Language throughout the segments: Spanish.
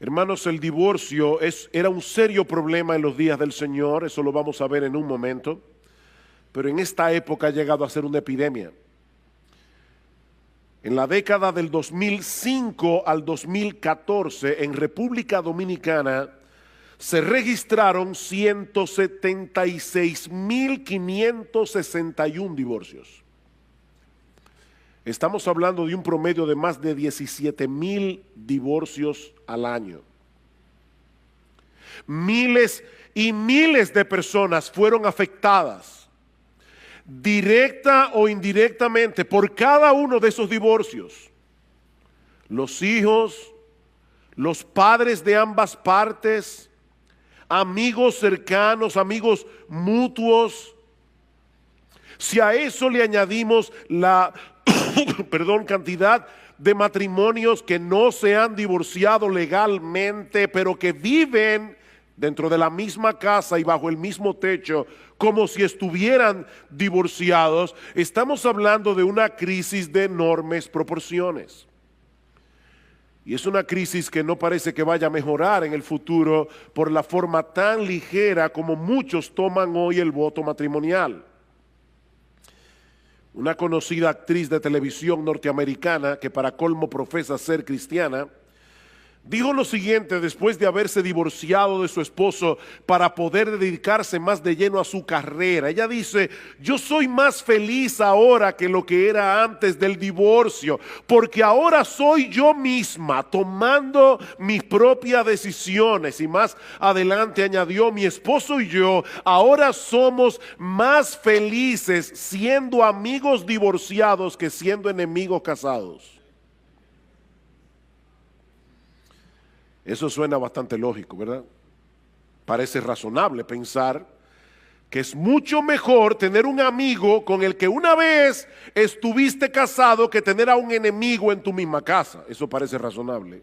Hermanos, el divorcio era un serio problema en los días del Señor, eso lo vamos a ver en un momento, pero en esta época ha llegado a ser una epidemia. En la década del 2005 al 2014, en República Dominicana, se registraron 176.561 divorcios. Estamos hablando de un promedio de más de 17.000 divorcios al año. Miles y miles de personas fueron afectadas, directa o indirectamente, por cada uno de esos divorcios. Los hijos, los padres de ambas partes, amigos cercanos, amigos mutuos. Si a eso le añadimos la cantidad de matrimonios que no se han divorciado legalmente, pero que viven dentro de la misma casa y bajo el mismo techo, como si estuvieran divorciados, estamos hablando de una crisis de enormes proporciones. Y es una crisis que no parece que vaya a mejorar en el futuro por la forma tan ligera como muchos toman hoy el voto matrimonial. Una conocida actriz de televisión norteamericana, que para colmo profesa ser cristiana, dijo lo siguiente después de haberse divorciado de su esposo para poder dedicarse más de lleno a su carrera. Ella dice: yo soy más feliz ahora que lo que era antes del divorcio, porque ahora soy yo misma tomando mis propias decisiones. Y más adelante añadió: mi esposo y yo ahora somos más felices siendo amigos divorciados que siendo enemigos casados. Eso suena bastante lógico, ¿verdad? Parece razonable pensar que es mucho mejor tener un amigo con el que una vez estuviste casado que tener a un enemigo en tu misma casa. Eso parece razonable.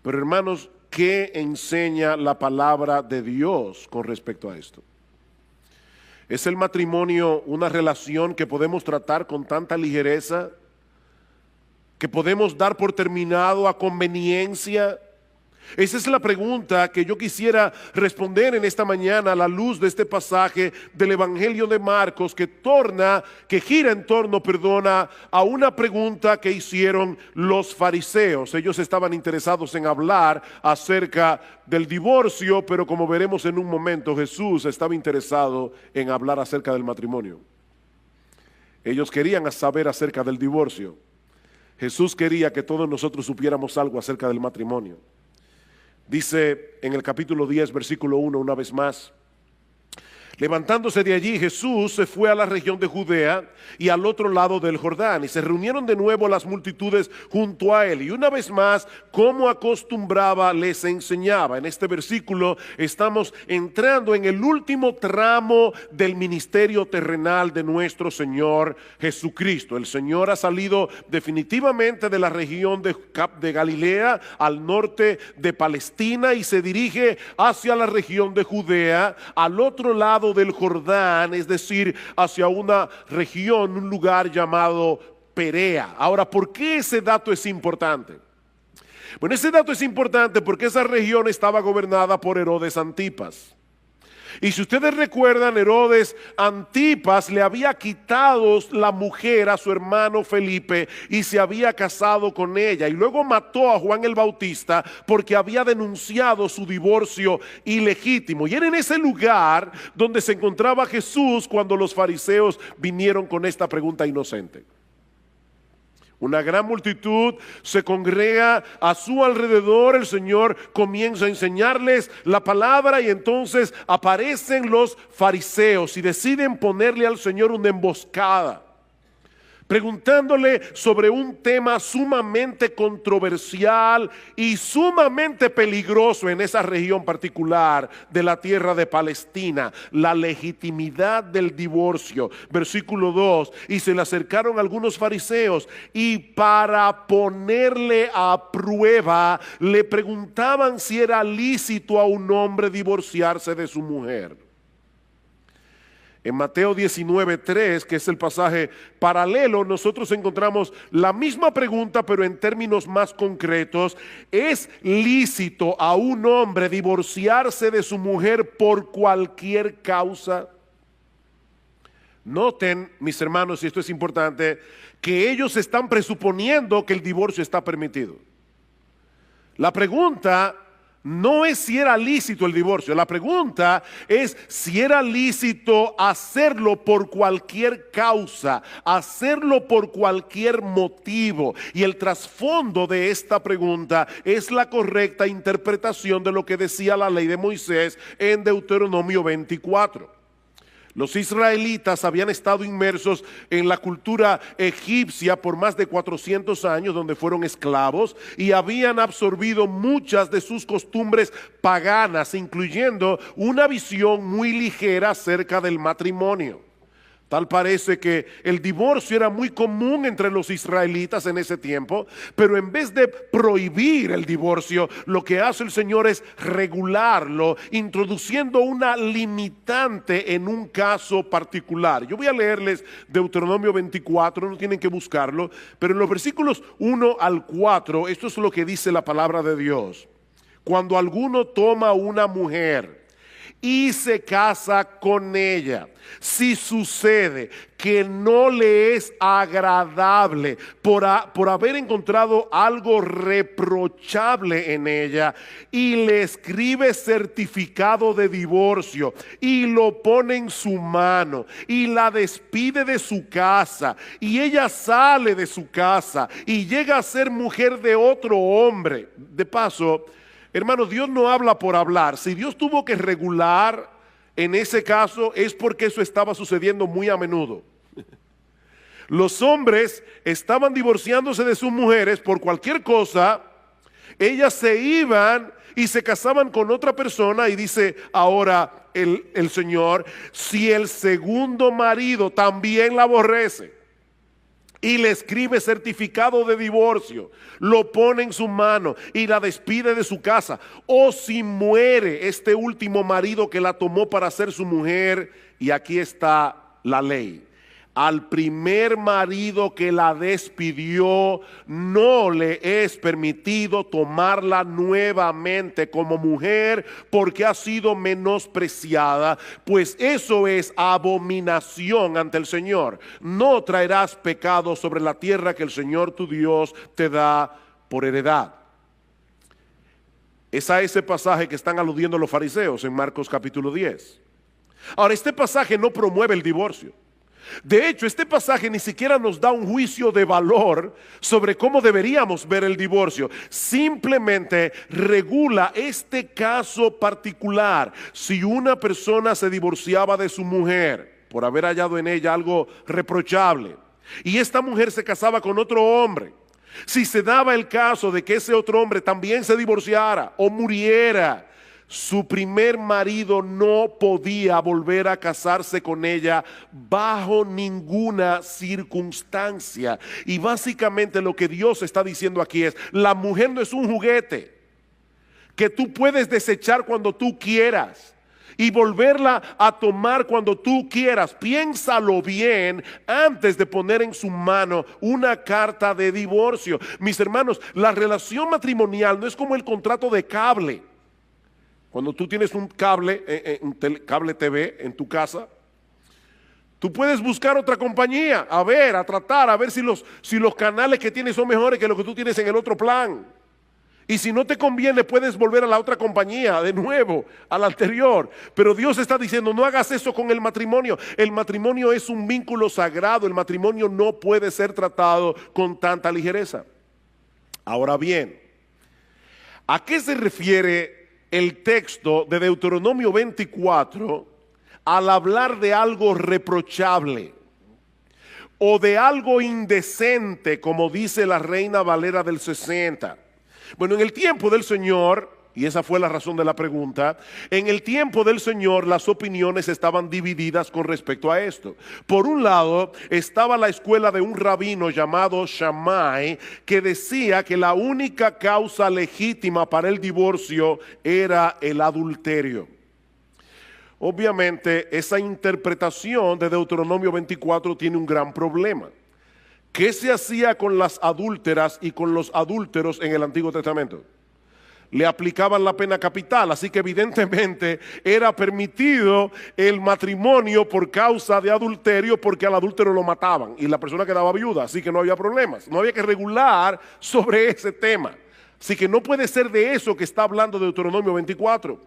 Pero hermanos, ¿qué enseña la palabra de Dios con respecto a esto? ¿Es el matrimonio una relación que podemos tratar con tanta ligereza, que podemos dar por terminado a conveniencia? Esa es la pregunta que yo quisiera responder en esta mañana a la luz de este pasaje del Evangelio de Marcos, que gira en torno, a una pregunta que hicieron los fariseos. Ellos estaban interesados en hablar acerca del divorcio, pero como veremos en un momento, Jesús estaba interesado en hablar acerca del matrimonio. Ellos querían saber acerca del divorcio. Jesús quería que todos nosotros supiéramos algo acerca del matrimonio. Dice en el capítulo 10, versículo 1, una vez más: levantándose de allí, Jesús se fue a la región de Judea y al otro lado del Jordán, y se reunieron de nuevo las multitudes junto a él, y una vez más, como acostumbraba, les enseñaba. En este versículo estamos entrando en el último tramo del ministerio terrenal de nuestro Señor Jesucristo. El Señor ha salido definitivamente de la región de Galilea al norte de Palestina y se dirige hacia la región de Judea, al otro lado del Jordán, es decir, hacia una región, un lugar llamado Perea. Ahora, ¿por qué ese dato es importante? Bueno, ese dato es importante porque esa región estaba gobernada por Herodes Antipas. Y si ustedes recuerdan, Herodes Antipas le había quitado la mujer a su hermano Felipe y se había casado con ella, y luego mató a Juan el Bautista porque había denunciado su divorcio ilegítimo. Y era en ese lugar donde se encontraba Jesús cuando los fariseos vinieron con esta pregunta inocente. Una gran multitud se congrega a su alrededor. El Señor comienza a enseñarles la palabra y entonces aparecen los fariseos y deciden ponerle al Señor una emboscada, preguntándole sobre un tema sumamente controversial y sumamente peligroso en esa región particular de la tierra de Palestina: la legitimidad del divorcio. Versículo 2: y se le acercaron algunos fariseos y para ponerle a prueba le preguntaban si era lícito a un hombre divorciarse de su mujer. En Mateo 19:3, que es el pasaje paralelo, nosotros encontramos la misma pregunta, pero en términos más concretos. ¿Es lícito a un hombre divorciarse de su mujer por cualquier causa? Noten, mis hermanos, y esto es importante, que ellos están presuponiendo que el divorcio está permitido. La pregunta no es si era lícito el divorcio, la pregunta es si era lícito hacerlo por cualquier causa, hacerlo por cualquier motivo. Y el trasfondo de esta pregunta es la correcta interpretación de lo que decía la ley de Moisés en Deuteronomio 24. Los israelitas habían estado inmersos en la cultura egipcia por más de 400 años, donde fueron esclavos, y habían absorbido muchas de sus costumbres paganas, incluyendo una visión muy ligera acerca del matrimonio. Tal parece que el divorcio era muy común entre los israelitas en ese tiempo, pero en vez de prohibir el divorcio, lo que hace el Señor es regularlo, introduciendo una limitante en un caso particular. Yo voy a leerles Deuteronomio 24, no tienen que buscarlo, pero en los versículos 1 al 4, esto es lo que dice la palabra de Dios. Cuando alguno toma una mujer y se casa con ella, si sucede que no le es agradable por haber encontrado algo reprochable en ella, y le escribe certificado de divorcio y lo pone en su mano y la despide de su casa, y ella sale de su casa y llega a ser mujer de otro hombre. De paso, hermanos, Dios no habla por hablar. Si Dios tuvo que regular en ese caso, es porque eso estaba sucediendo muy a menudo. Los hombres estaban divorciándose de sus mujeres por cualquier cosa. Ellas se iban y se casaban con otra persona, y dice ahora el Señor: si el segundo marido también la aborrece y le escribe certificado de divorcio, lo pone en su mano y la despide de su casa, o si muere este último marido que la tomó para ser su mujer, y aquí está la ley: al primer marido que la despidió no le es permitido tomarla nuevamente como mujer, porque ha sido menospreciada, pues eso es abominación ante el Señor. No traerás pecado sobre la tierra que el Señor tu Dios te da por heredad. Es a ese pasaje que están aludiendo los fariseos en Marcos capítulo 10. Ahora, este pasaje no promueve el divorcio. De hecho, este pasaje ni siquiera nos da un juicio de valor sobre cómo deberíamos ver el divorcio. Simplemente regula este caso particular. Si una persona se divorciaba de su mujer por haber hallado en ella algo reprochable, y esta mujer se casaba con otro hombre, si se daba el caso de que ese otro hombre también se divorciara o muriera, su primer marido no podía volver a casarse con ella bajo ninguna circunstancia. Y básicamente lo que Dios está diciendo aquí es: la mujer no es un juguete que tú puedes desechar cuando tú quieras y volverla a tomar cuando tú quieras. Piénsalo bien antes de poner en su mano una carta de divorcio. Mis hermanos, la relación matrimonial no es como el contrato de cable. Cuando tú tienes un cable, cable TV en tu casa, tú puedes buscar otra compañía, a tratar, a ver si los canales que tienes son mejores que los que tú tienes en el otro plan. Y si no te conviene, puedes volver a la otra compañía, de nuevo, a la anterior. Pero Dios está diciendo: no hagas eso con el matrimonio. El matrimonio es un vínculo sagrado. El matrimonio no puede ser tratado con tanta ligereza. Ahora bien, ¿a qué se refiere el texto de Deuteronomio 24 al hablar de algo reprochable o de algo indecente, como dice la Reina Valera del 60? Bueno, en el tiempo del Señor, y esa fue la razón de la pregunta, en el tiempo del Señor las opiniones estaban divididas con respecto a esto. Por un lado estaba la escuela de un rabino llamado Shammai, que decía que la única causa legítima para el divorcio era el adulterio. Obviamente, esa interpretación de Deuteronomio 24 tiene un gran problema. ¿Qué se hacía con las adúlteras y con los adúlteros en el Antiguo Testamento? Le aplicaban la pena capital, así que evidentemente era permitido el matrimonio por causa de adulterio, porque al adúltero lo mataban y la persona quedaba viuda, así que no había problemas, no había que regular sobre ese tema. Así que no puede ser de eso que está hablando Deuteronomio 24.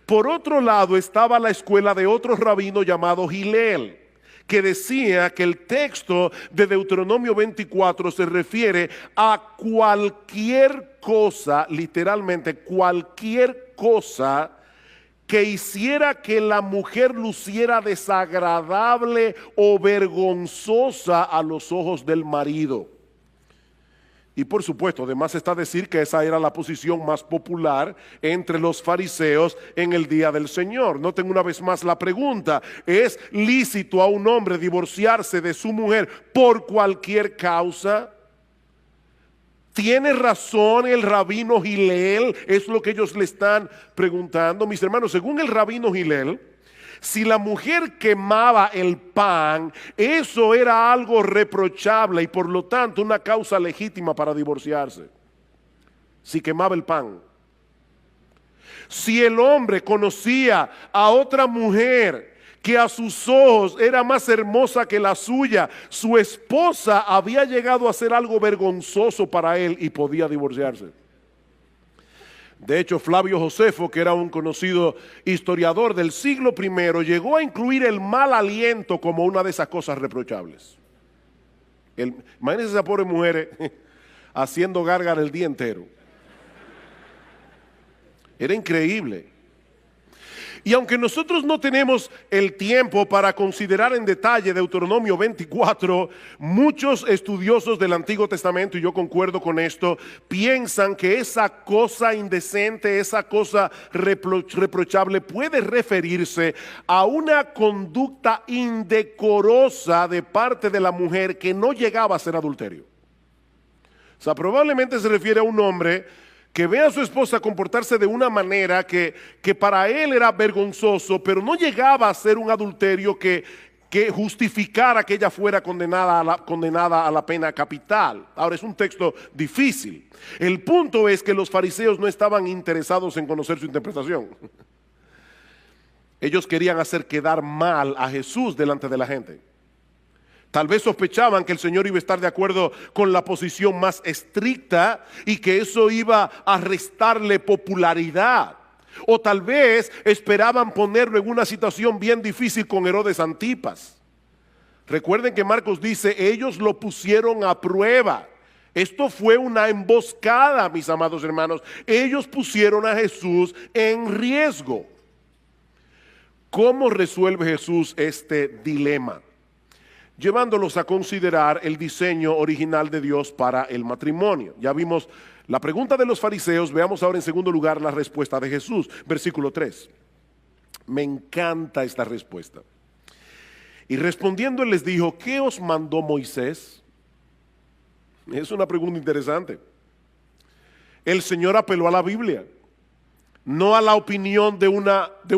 Por otro lado estaba la escuela de otro rabino llamado Hillel, que decía que el texto de Deuteronomio 24 se refiere a cualquier cosa, literalmente cualquier cosa que hiciera que la mujer luciera desagradable o vergonzosa a los ojos del marido. Y por supuesto, además está decir que esa era la posición más popular entre los fariseos en el día del Señor. Noten una vez más la pregunta: ¿es lícito a un hombre divorciarse de su mujer por cualquier causa? ¿Tiene razón el rabino Hillel? Es lo que ellos le están preguntando. Mis hermanos, según el rabino Hillel, si la mujer quemaba el pan, eso era algo reprochable y por lo tanto una causa legítima para divorciarse. Si quemaba el pan. Si el hombre conocía a otra mujer que a sus ojos era más hermosa que la suya, su esposa había llegado a hacer algo vergonzoso para él y podía divorciarse. De hecho, Flavio Josefo, que era un conocido historiador del siglo I, llegó a incluir el mal aliento como una de esas cosas reprochables. Imagínense esa pobre mujer haciendo gárgara el día entero. Era increíble. Y aunque nosotros no tenemos el tiempo para considerar en detalle Deuteronomio 24, muchos estudiosos del Antiguo Testamento, y yo concuerdo con esto, piensan que esa cosa indecente, esa cosa reprochable puede referirse a una conducta indecorosa de parte de la mujer que no llegaba a ser adulterio. O sea, probablemente se refiere a un hombre que ve a su esposa comportarse de una manera que para él era vergonzoso, pero no llegaba a ser un adulterio que justificara que ella fuera condenada a la pena capital. Ahora, es un texto difícil. El punto es que los fariseos no estaban interesados en conocer su interpretación. Ellos querían hacer quedar mal a Jesús delante de la gente. Tal vez sospechaban que el Señor iba a estar de acuerdo con la posición más estricta y que eso iba a restarle popularidad. O tal vez esperaban ponerlo en una situación bien difícil con Herodes Antipas. Recuerden que Marcos dice, ellos lo pusieron a prueba. Esto fue una emboscada, mis amados hermanos. Ellos pusieron a Jesús en riesgo. ¿Cómo resuelve Jesús este dilema? Llevándolos a considerar el diseño original de Dios para el matrimonio. Ya vimos la pregunta de los fariseos, veamos ahora en segundo lugar la respuesta de Jesús. Versículo 3. Me encanta esta respuesta. Y respondiendo él les dijo, ¿qué os mandó Moisés? Es una pregunta interesante. El Señor apeló a la Biblia, no a la opinión de un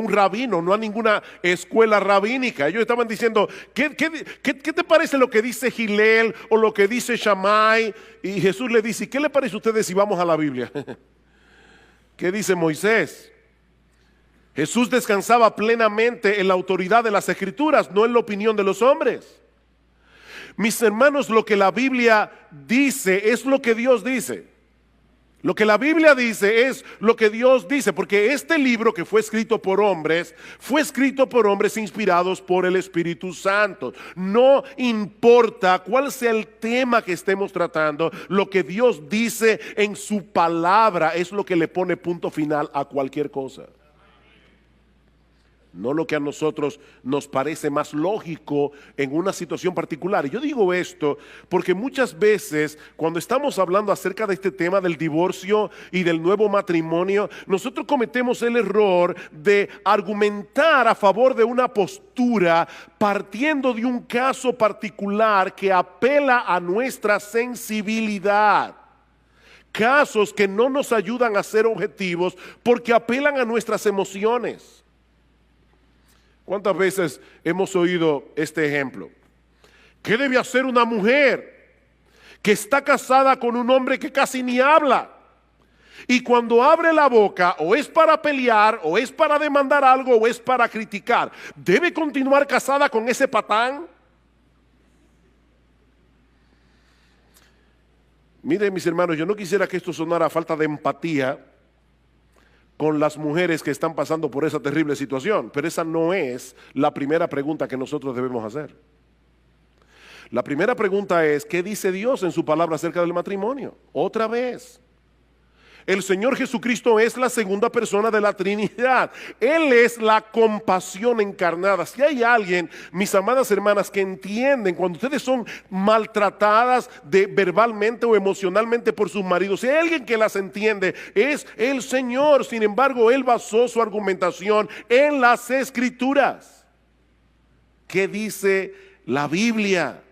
rabino, no a ninguna escuela rabínica. Ellos estaban diciendo, ¿qué te parece lo que dice Hillel o lo que dice Shammai? Y Jesús le dice, ¿qué le parece a ustedes si vamos a la Biblia? ¿Qué dice Moisés? Jesús descansaba plenamente en la autoridad de las Escrituras, no en la opinión de los hombres. Mis hermanos, lo que la Biblia dice es lo que Dios dice. Lo que la Biblia dice es lo que Dios dice, porque este libro que fue escrito por hombres inspirados por el Espíritu Santo. No importa cuál sea el tema que estemos tratando, lo que Dios dice en su palabra es lo que le pone punto final a cualquier cosa. No lo que a nosotros nos parece más lógico en una situación particular. Y yo digo esto porque muchas veces cuando estamos hablando acerca de este tema del divorcio y del nuevo matrimonio, nosotros cometemos el error de argumentar a favor de una postura partiendo de un caso particular que apela a nuestra sensibilidad. Casos que no nos ayudan a ser objetivos porque apelan a nuestras emociones. ¿Cuántas veces hemos oído este ejemplo? ¿Qué debe hacer una mujer que está casada con un hombre que casi ni habla? Y cuando abre la boca, o es para pelear, o es para demandar algo, o es para criticar, ¿debe continuar casada con ese patán? Miren, mis hermanos, yo no quisiera que esto sonara a falta de empatía con las mujeres que están pasando por esa terrible situación, pero esa no es la primera pregunta que nosotros debemos hacer. La primera pregunta es, ¿qué dice Dios en su palabra acerca del matrimonio? Otra vez, el Señor Jesucristo es la segunda persona de la Trinidad. Él es la compasión encarnada. Si hay alguien, mis amadas hermanas, que entienden cuando ustedes son maltratadas verbalmente o emocionalmente por sus maridos, si hay alguien que las entiende, es el Señor. Sin embargo, Él basó su argumentación en las Escrituras. ¿Qué dice la Biblia?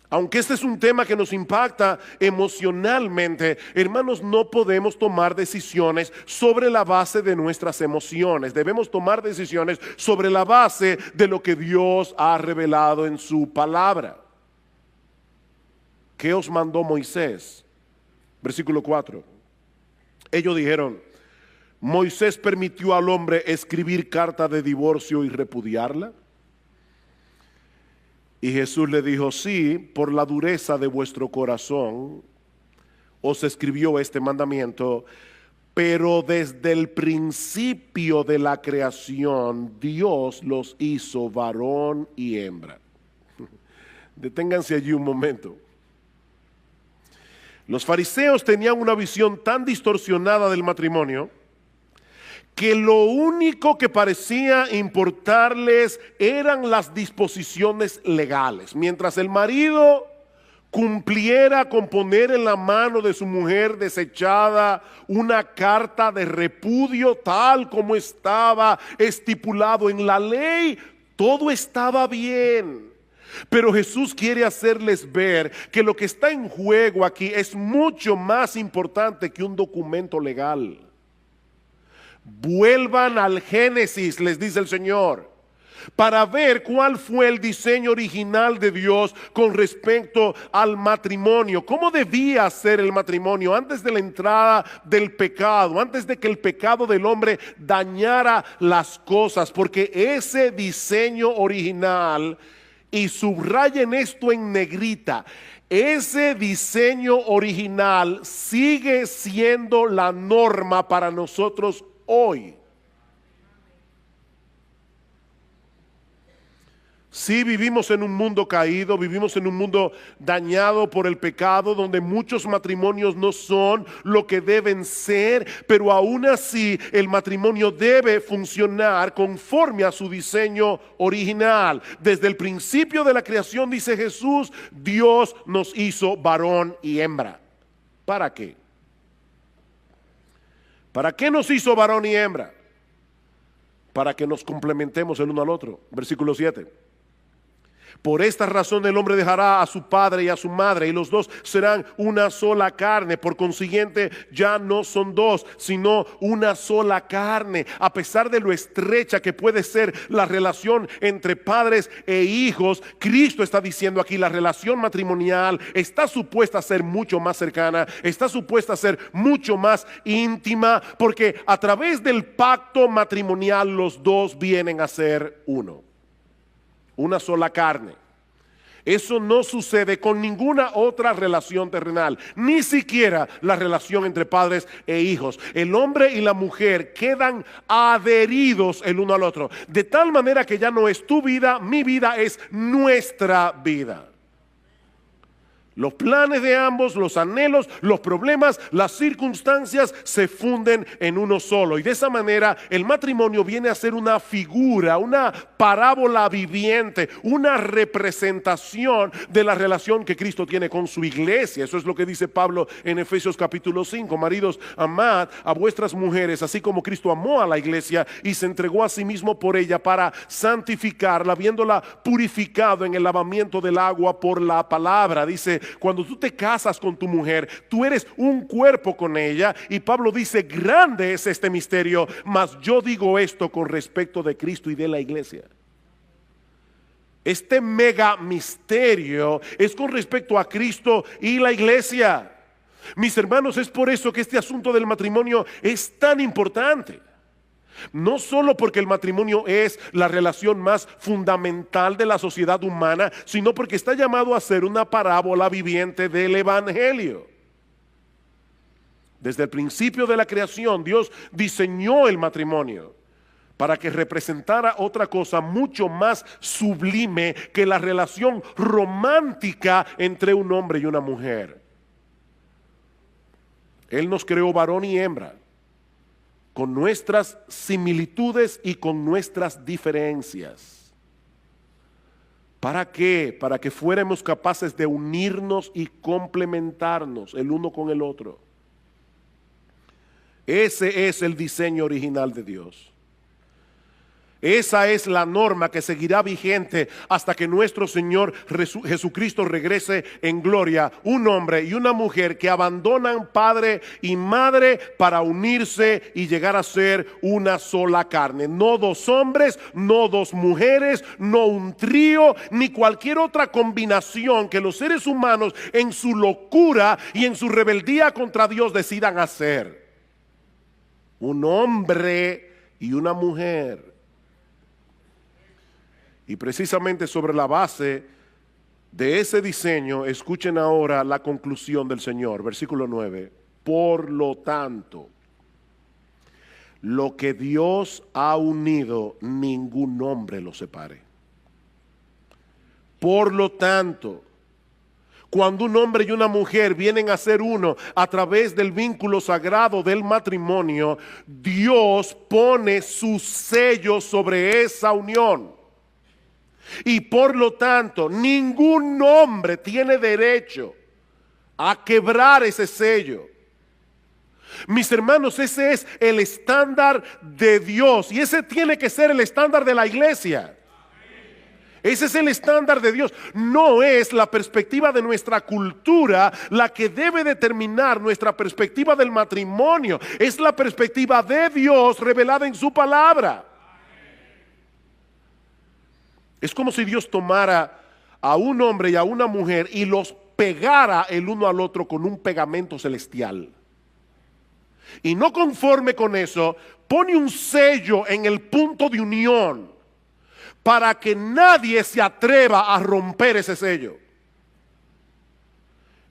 Aunque este es un tema que nos impacta emocionalmente, hermanos, no podemos tomar decisiones sobre la base de nuestras emociones. Debemos tomar decisiones sobre la base de lo que Dios ha revelado en su palabra. ¿Qué os mandó Moisés? Versículo 4. Ellos dijeron, Moisés permitió al hombre escribir carta de divorcio y repudiarla. Y Jesús le dijo, sí, por la dureza de vuestro corazón os escribió este mandamiento, pero desde el principio de la creación Dios los hizo varón y hembra. Deténganse allí un momento. Los fariseos tenían una visión tan distorsionada del matrimonio que lo único que parecía importarles eran las disposiciones legales. Mientras el marido cumpliera con poner en la mano de su mujer desechada una carta de repudio tal como estaba estipulado en la ley, todo estaba bien. Pero Jesús quiere hacerles ver que lo que está en juego aquí es mucho más importante que un documento legal. Vuelvan al Génesis, les dice el Señor, para ver cuál fue el diseño original de Dios con respecto al matrimonio. ¿Cómo debía ser el matrimonio antes de la entrada del pecado, antes de que el pecado del hombre dañara las cosas? Porque ese diseño original, y subrayen esto en negrita, ese diseño original sigue siendo la norma para nosotros hoy. Sí, vivimos en un mundo caído, vivimos en un mundo dañado por el pecado, donde muchos matrimonios no son lo que deben ser, pero aún así el matrimonio debe funcionar conforme a su diseño original. Desde el principio de la creación, dice Jesús, Dios nos hizo varón y hembra. ¿Para qué? ¿Para qué nos hizo varón y hembra? Para que nos complementemos el uno al otro. Versículo 7. Por esta razón el hombre dejará a su padre y a su madre, y los dos serán una sola carne. Por consiguiente, ya no son dos, sino una sola carne. A pesar de lo estrecha que puede ser la relación entre padres e hijos, Cristo está diciendo aquí, la relación matrimonial está supuesta a ser mucho más cercana, está supuesta a ser mucho más íntima, porque a través del pacto matrimonial los dos vienen a ser uno. Una sola carne. Eso no sucede con ninguna otra relación terrenal, ni siquiera la relación entre padres e hijos. El hombre y la mujer quedan adheridos el uno al otro, de tal manera que ya no es tu vida, mi vida, es nuestra vida. Los planes de ambos, los anhelos, los problemas, las circunstancias se funden en uno solo. Y de esa manera el matrimonio viene a ser una figura, una parábola viviente, una representación de la relación que Cristo tiene con su iglesia. Eso es lo que dice Pablo en Efesios capítulo 5. Maridos, amad a vuestras mujeres, así como Cristo amó a la iglesia y se entregó a sí mismo por ella para santificarla, habiéndola purificado en el lavamiento del agua por la palabra. Dice cuando tú te casas con tu mujer, tú eres un cuerpo con ella. Y Pablo dice, grande es este misterio, mas yo digo esto con respecto de Cristo y de la iglesia. Este mega misterio es con respecto a Cristo y la iglesia. Mis hermanos, es por eso que este asunto del matrimonio es tan importante. No solo porque el matrimonio es la relación más fundamental de la sociedad humana, sino porque está llamado a ser una parábola viviente del evangelio. Desde el principio de la creación, Dios diseñó el matrimonio para que representara otra cosa mucho más sublime que la relación romántica entre un hombre y una mujer. Él nos creó varón y hembra, con nuestras similitudes y con nuestras diferencias. ¿Para qué? Para que fuéramos capaces de unirnos y complementarnos el uno con el otro. Ese es el diseño original de Dios. Esa es la norma que seguirá vigente hasta que nuestro Señor Jesucristo regrese en gloria. Un hombre y una mujer que abandonan padre y madre para unirse y llegar a ser una sola carne. No dos hombres, no dos mujeres, no un trío, ni cualquier otra combinación que los seres humanos en su locura y en su rebeldía contra Dios decidan hacer. Un hombre y una mujer. Y precisamente sobre la base de ese diseño, escuchen ahora la conclusión del Señor, versículo 9. Por lo tanto, lo que Dios ha unido, ningún hombre lo separe. Por lo tanto, cuando un hombre y una mujer vienen a ser uno a través del vínculo sagrado del matrimonio, Dios pone su sello sobre esa unión. Y por lo tanto, ningún hombre tiene derecho a quebrar ese sello. Mis hermanos, ese es el estándar de Dios y ese tiene que ser el estándar de la iglesia. Ese es el estándar de Dios. No es la perspectiva de nuestra cultura la que debe determinar nuestra perspectiva del matrimonio. Es la perspectiva de Dios revelada en su palabra. Es como si Dios tomara a un hombre y a una mujer y los pegara el uno al otro con un pegamento celestial. Y no conforme con eso, pone un sello en el punto de unión para que nadie se atreva a romper ese sello.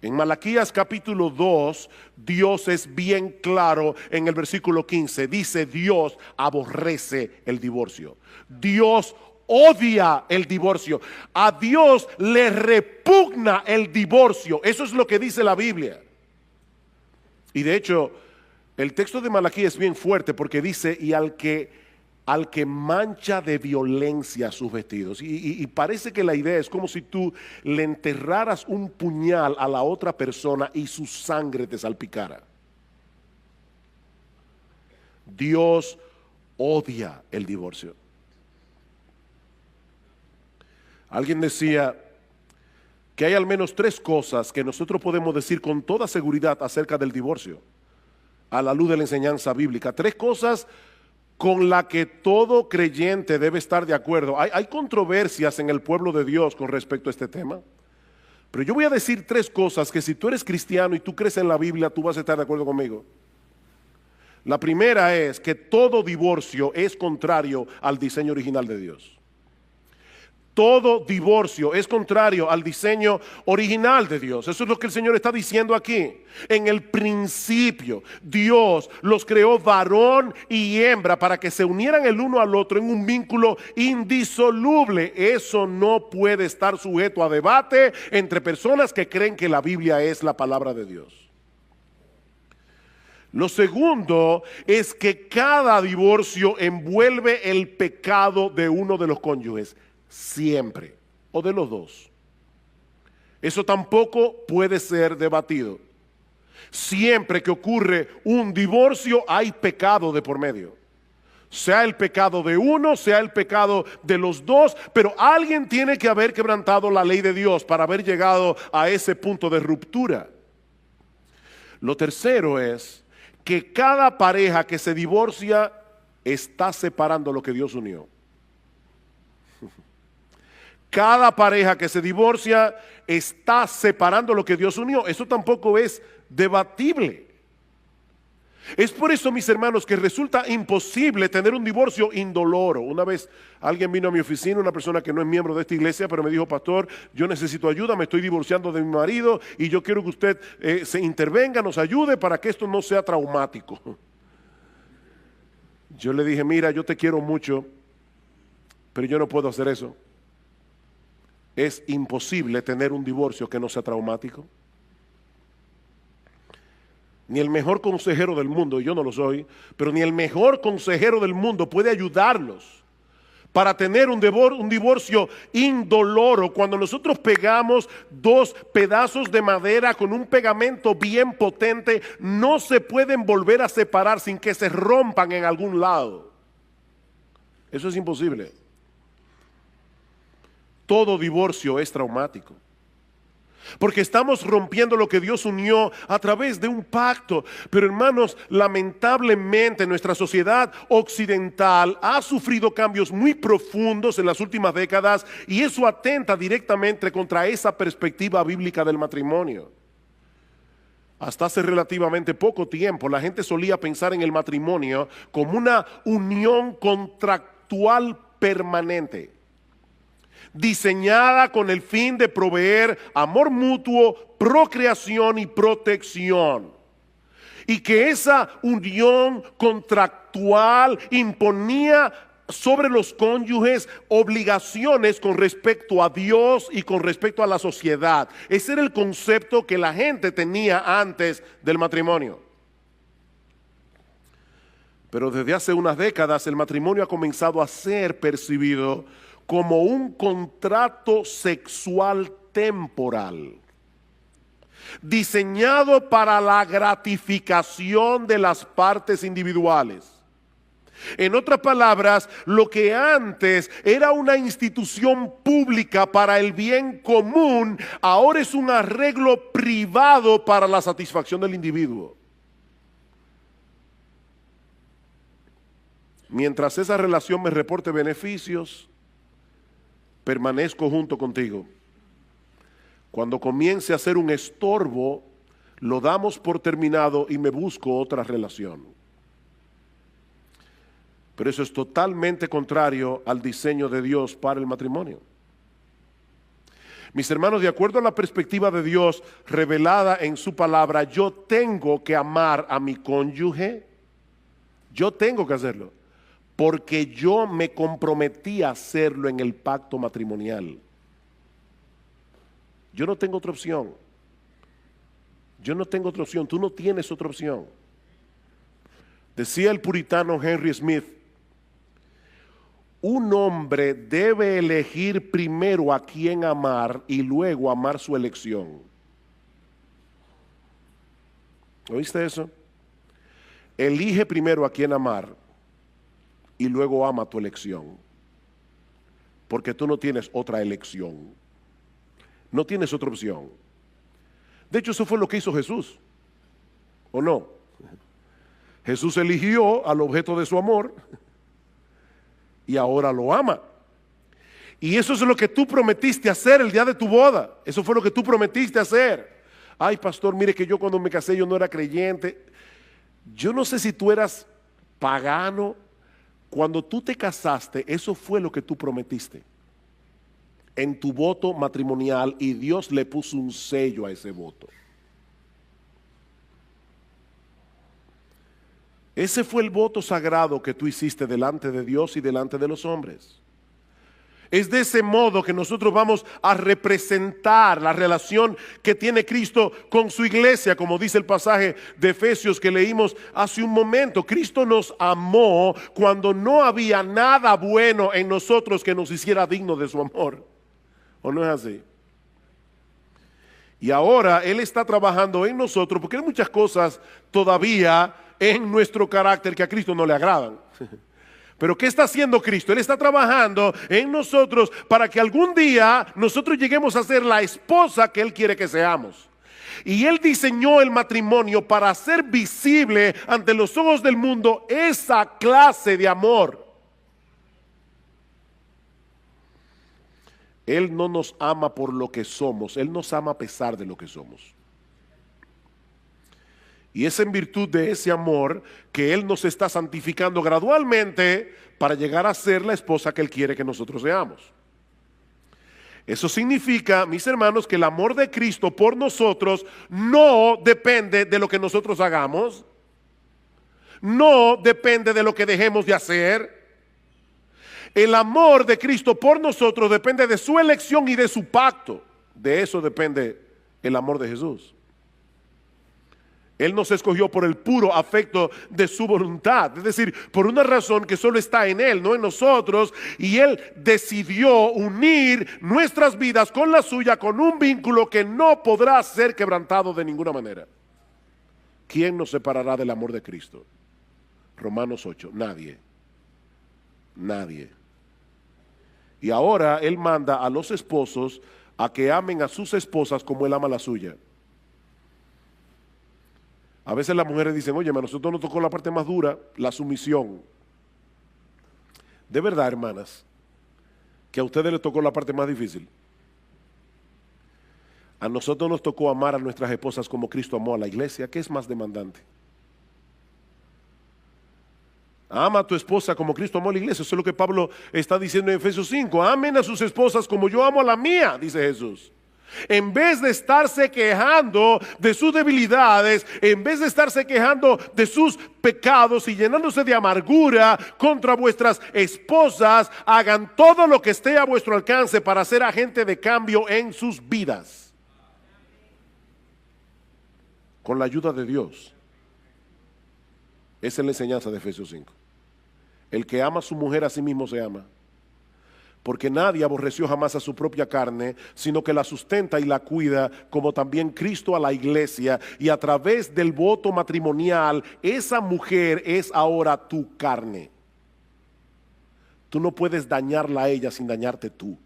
En Malaquías capítulo 2, Dios es bien claro en el versículo 15. Dice, Dios aborrece el divorcio. Dios odia el divorcio. A Dios le repugna el divorcio. Eso es lo que dice la Biblia. Y de hecho, el texto de Malaquías es bien fuerte porque dice, y al que mancha de violencia sus vestidos. Y parece que la idea es como si tú le enterraras un puñal a la otra persona y su sangre te salpicara. Dios odia el divorcio. Alguien decía que hay al menos 3 cosas que nosotros podemos decir con toda seguridad acerca del divorcio, a la luz de la enseñanza bíblica. 3 cosas con las que todo creyente debe estar de acuerdo. Hay controversias en el pueblo de Dios con respecto a este tema, pero yo voy a decir 3 cosas que si tú eres cristiano y tú crees en la Biblia, tú vas a estar de acuerdo conmigo. La primera es que todo divorcio es contrario al diseño original de Dios. Todo divorcio es contrario al diseño original de Dios. Eso es lo que el Señor está diciendo aquí. En el principio, Dios los creó varón y hembra para que se unieran el uno al otro en un vínculo indisoluble. Eso no puede estar sujeto a debate entre personas que creen que la Biblia es la palabra de Dios. Lo segundo es que cada divorcio envuelve el pecado de uno de los cónyuges. Siempre, o de los dos. Eso tampoco puede ser debatido. Siempre que ocurre un divorcio hay pecado de por medio. Sea el pecado de uno, sea el pecado de los dos, pero alguien tiene que haber quebrantado la ley de Dios para haber llegado a ese punto de ruptura. Lo tercero es que cada pareja que se divorcia está separando lo que Dios unió. Cada pareja que se divorcia está separando lo que Dios unió. Eso tampoco es debatible. Es por eso, mis hermanos, que resulta imposible tener un divorcio indoloro. Una vez alguien vino a mi oficina, una persona que no es miembro de esta iglesia, pero me dijo: pastor, yo necesito ayuda, me estoy divorciando de mi marido y yo quiero que usted se intervenga, nos ayude para que esto no sea traumático. Yo le dije: mira, yo te quiero mucho, pero yo no puedo hacer eso. Es imposible tener un divorcio que no sea traumático. Ni el mejor consejero del mundo, y yo no lo soy, pero ni el mejor consejero del mundo puede ayudarlos para tener un divorcio indoloro. Cuando nosotros pegamos dos pedazos de madera con un pegamento bien potente, no se pueden volver a separar sin que se rompan en algún lado. Eso es imposible. Todo divorcio es traumático, porque estamos rompiendo lo que Dios unió a través de un pacto. Pero hermanos, lamentablemente nuestra sociedad occidental ha sufrido cambios muy profundos en las últimas décadas, y eso atenta directamente contra esa perspectiva bíblica del matrimonio. Hasta hace relativamente poco tiempo la gente solía pensar en el matrimonio como una unión contractual permanente, diseñada con el fin de proveer amor mutuo, procreación y protección. Y que esa unión contractual imponía sobre los cónyuges obligaciones con respecto a Dios y con respecto a la sociedad. Ese era el concepto que la gente tenía antes del matrimonio. Pero desde hace unas décadas el matrimonio ha comenzado a ser percibido como un contrato sexual temporal, diseñado para la gratificación de las partes individuales. En otras palabras, lo que antes era una institución pública para el bien común, ahora es un arreglo privado para la satisfacción del individuo. Mientras esa relación me reporte beneficios, permanezco junto contigo. Cuando comience a ser un estorbo, lo damos por terminado y me busco otra relación. Pero eso es totalmente contrario al diseño de Dios para el matrimonio. Mis hermanos, de acuerdo a la perspectiva de Dios revelada en su palabra, yo tengo que amar a mi cónyuge. Yo tengo que hacerlo, porque yo me comprometí a hacerlo en el pacto matrimonial. Yo no tengo otra opción. Yo no tengo otra opción. Tú no tienes otra opción. Decía el puritano Henry Smith: un hombre debe elegir primero a quién amar y luego amar su elección. ¿Oíste eso? Elige primero a quién amar y luego ama tu elección, porque tú no tienes otra elección, no tienes otra opción. De hecho, eso fue lo que hizo Jesús, ¿o no? Jesús eligió al objeto de su amor y ahora lo ama. Y eso es lo que tú prometiste hacer el día de tu boda. Eso fue lo que tú prometiste hacer. Ay, pastor, mire que yo cuando me casé yo no era creyente. Yo no sé si tú eras pagano. Cuando tú te casaste, eso fue lo que tú prometiste en tu voto matrimonial, y Dios le puso un sello a ese voto. Ese fue el voto sagrado que tú hiciste delante de Dios y delante de los hombres. Es de ese modo que nosotros vamos a representar la relación que tiene Cristo con su iglesia, como dice el pasaje de Efesios que leímos hace un momento. Cristo nos amó cuando no había nada bueno en nosotros que nos hiciera dignos de su amor. ¿O no es así? Y ahora Él está trabajando en nosotros, porque hay muchas cosas todavía en nuestro carácter que a Cristo no le agradan. Pero ¿qué está haciendo Cristo? Él está trabajando en nosotros para que algún día nosotros lleguemos a ser la esposa que Él quiere que seamos. Y Él diseñó el matrimonio para hacer visible ante los ojos del mundo esa clase de amor. Él no nos ama por lo que somos, Él nos ama a pesar de lo que somos. Y es en virtud de ese amor que Él nos está santificando gradualmente para llegar a ser la esposa que Él quiere que nosotros seamos. Eso significa, mis hermanos, que el amor de Cristo por nosotros no depende de lo que nosotros hagamos, no depende de lo que dejemos de hacer. El amor de Cristo por nosotros depende de su elección y de su pacto. De eso depende el amor de Jesús. Él nos escogió por el puro afecto de su voluntad, es decir, por una razón que solo está en Él, no en nosotros, y Él decidió unir nuestras vidas con la suya, con un vínculo que no podrá ser quebrantado de ninguna manera. ¿Quién nos separará del amor de Cristo? Romanos 8, nadie, nadie. Y ahora Él manda a los esposos a que amen a sus esposas como Él ama a la suya. A veces las mujeres dicen, oye, a nosotros nos tocó la parte más dura, la sumisión. De verdad, hermanas, que a ustedes les tocó la parte más difícil. A nosotros nos tocó amar a nuestras esposas como Cristo amó a la iglesia. ¿Qué es más demandante? Ama a tu esposa como Cristo amó a la iglesia. Eso es lo que Pablo está diciendo en Efesios 5. Amen a sus esposas como yo amo a la mía, dice Jesús. En vez de estarse quejando de sus debilidades, en vez de estarse quejando de sus pecados y llenándose de amargura contra vuestras esposas, hagan todo lo que esté a vuestro alcance para ser agente de cambio en sus vidas. Con la ayuda de Dios. Esa es la enseñanza de Efesios 5. El que ama a su mujer a sí mismo se ama. Porque nadie aborreció jamás a su propia carne, sino que la sustenta y la cuida, como también Cristo a la iglesia. Y a través del voto matrimonial, esa mujer es ahora tu carne. Tú no puedes dañarla a ella sin dañarte tú.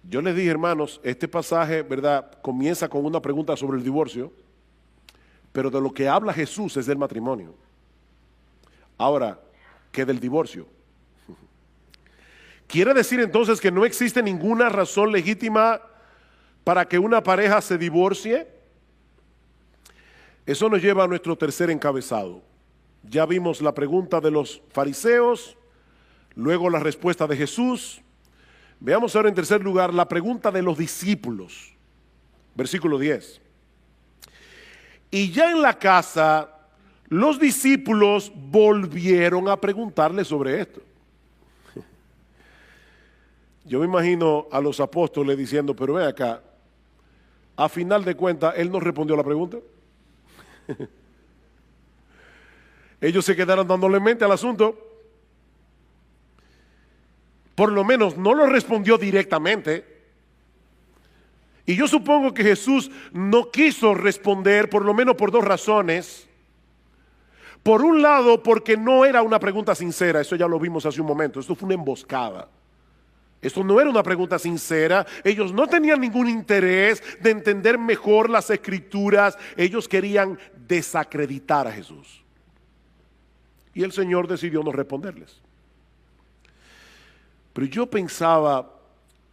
Yo les dije, hermanos, este pasaje, ¿verdad?, comienza con una pregunta sobre el divorcio. Pero de lo que habla Jesús es del matrimonio. Ahora, ¿qué del divorcio? ¿Quiere decir entonces que no existe ninguna razón legítima para que una pareja se divorcie? Eso nos lleva a nuestro tercer encabezado. Ya vimos la pregunta de los fariseos, luego la respuesta de Jesús. Veamos ahora en tercer lugar la pregunta de los discípulos. Versículo 10. Y ya en la casa, los discípulos volvieron a preguntarle sobre esto. Yo me imagino a los apóstoles diciendo, pero ven acá, a final de cuentas, él no respondió a la pregunta. Ellos se quedaron dándole mente al asunto. Por lo menos no lo respondió directamente. Y yo supongo que Jesús no quiso responder, por lo menos por dos razones. Por un lado, porque no era una pregunta sincera, eso ya lo vimos hace un momento, esto fue una emboscada. Esto no era una pregunta sincera, ellos no tenían ningún interés de entender mejor las escrituras, ellos querían desacreditar a Jesús. Y el Señor decidió no responderles. Pero yo pensaba,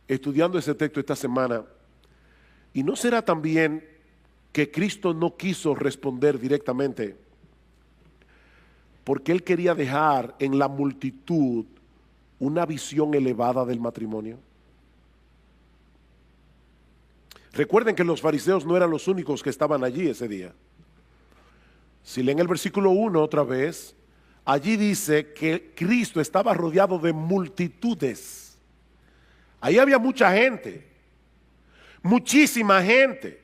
estudiando ese texto esta semana, ¿y no será también que Cristo no quiso responder directamente porque Él quería dejar en la multitud una visión elevada del matrimonio? Recuerden que los fariseos no eran los únicos que estaban allí ese día. Si leen el versículo 1 otra vez, allí dice que Cristo estaba rodeado de multitudes. Ahí había mucha gente. Muchísima gente.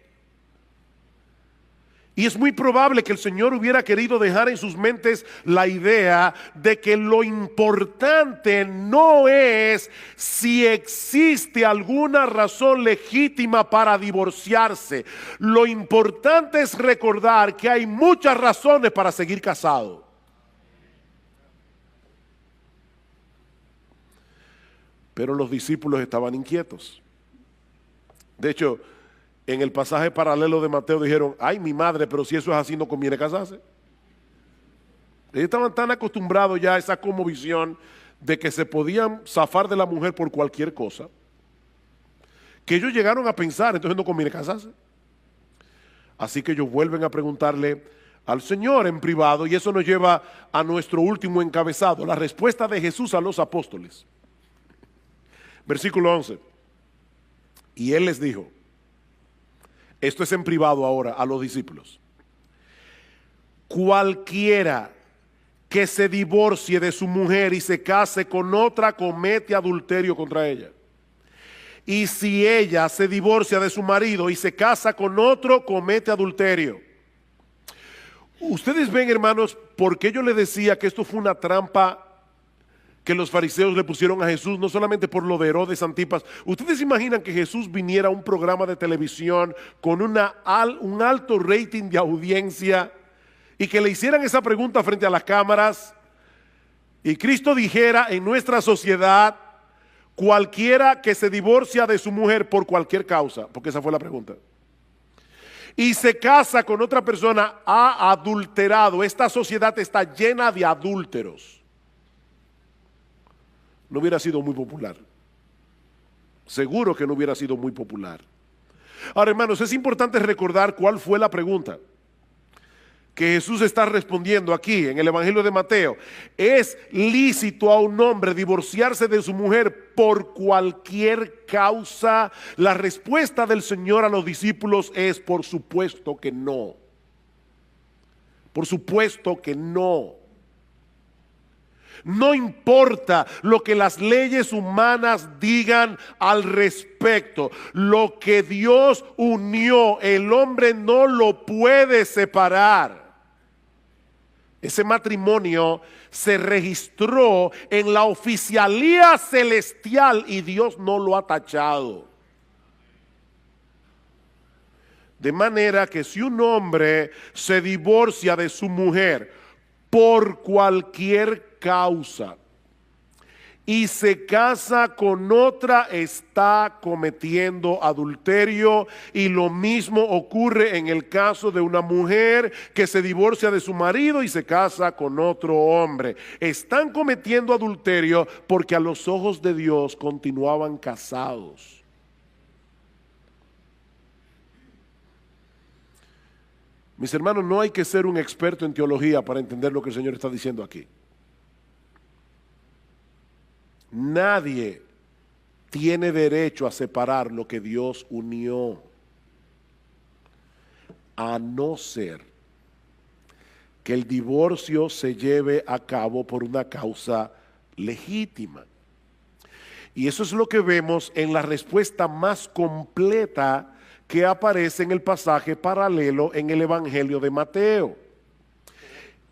Y es muy probable que el Señor hubiera querido dejar en sus mentes la idea de que lo importante no es si existe alguna razón legítima para divorciarse. Lo importante es recordar que hay muchas razones para seguir casado. Pero los discípulos estaban inquietos. De hecho, en el pasaje paralelo de Mateo dijeron: ay, mi madre, pero si eso es así no conviene casarse. Ellos estaban tan acostumbrados ya a esa cosmovisión de que se podían zafar de la mujer por cualquier cosa, que ellos llegaron a pensar, entonces no conviene casarse. Así que ellos vuelven a preguntarle al Señor en privado, y eso nos lleva a nuestro último encabezado, la respuesta de Jesús a los apóstoles. Versículo 11. Y Él les dijo, esto es en privado ahora a los discípulos: cualquiera que se divorcie de su mujer y se case con otra comete adulterio contra ella. Y si ella se divorcia de su marido y se casa con otro, comete adulterio. Ustedes ven, hermanos, por qué yo les decía que esto fue una trampa que los fariseos le pusieron a Jesús, no solamente por lo de Herodes Antipas. ¿Ustedes imaginan que Jesús viniera a un programa de televisión con un alto rating de audiencia y que le hicieran esa pregunta frente a las cámaras y Cristo dijera: en nuestra sociedad, cualquiera que se divorcia de su mujer por cualquier causa, porque esa fue la pregunta, y se casa con otra persona, ha adulterado? Esta sociedad está llena de adúlteros. No hubiera sido muy popular. Seguro que no hubiera sido muy popular. Ahora, hermanos, es importante recordar cuál fue la pregunta que Jesús está respondiendo aquí en el Evangelio de Mateo. ¿Es lícito a un hombre divorciarse de su mujer por cualquier causa? La respuesta del Señor a los discípulos es: por supuesto que no. Por supuesto que no. No importa lo que las leyes humanas digan al respecto. Lo que Dios unió, el hombre no lo puede separar. Ese matrimonio se registró en la oficialía celestial y Dios no lo ha tachado. De manera que si un hombre se divorcia de su mujer por cualquier causa y se casa con otra, está cometiendo adulterio. Y lo mismo ocurre en el caso de una mujer que se divorcia de su marido y se casa con otro hombre. Están cometiendo adulterio porque a los ojos de Dios continuaban casados. Mis hermanos, no hay que ser un experto en teología para entender lo que el Señor está diciendo aquí. Nadie tiene derecho a separar lo que Dios unió, a no ser que el divorcio se lleve a cabo por una causa legítima. Y eso es lo que vemos en la respuesta más completa que aparece en el pasaje paralelo en el Evangelio de Mateo.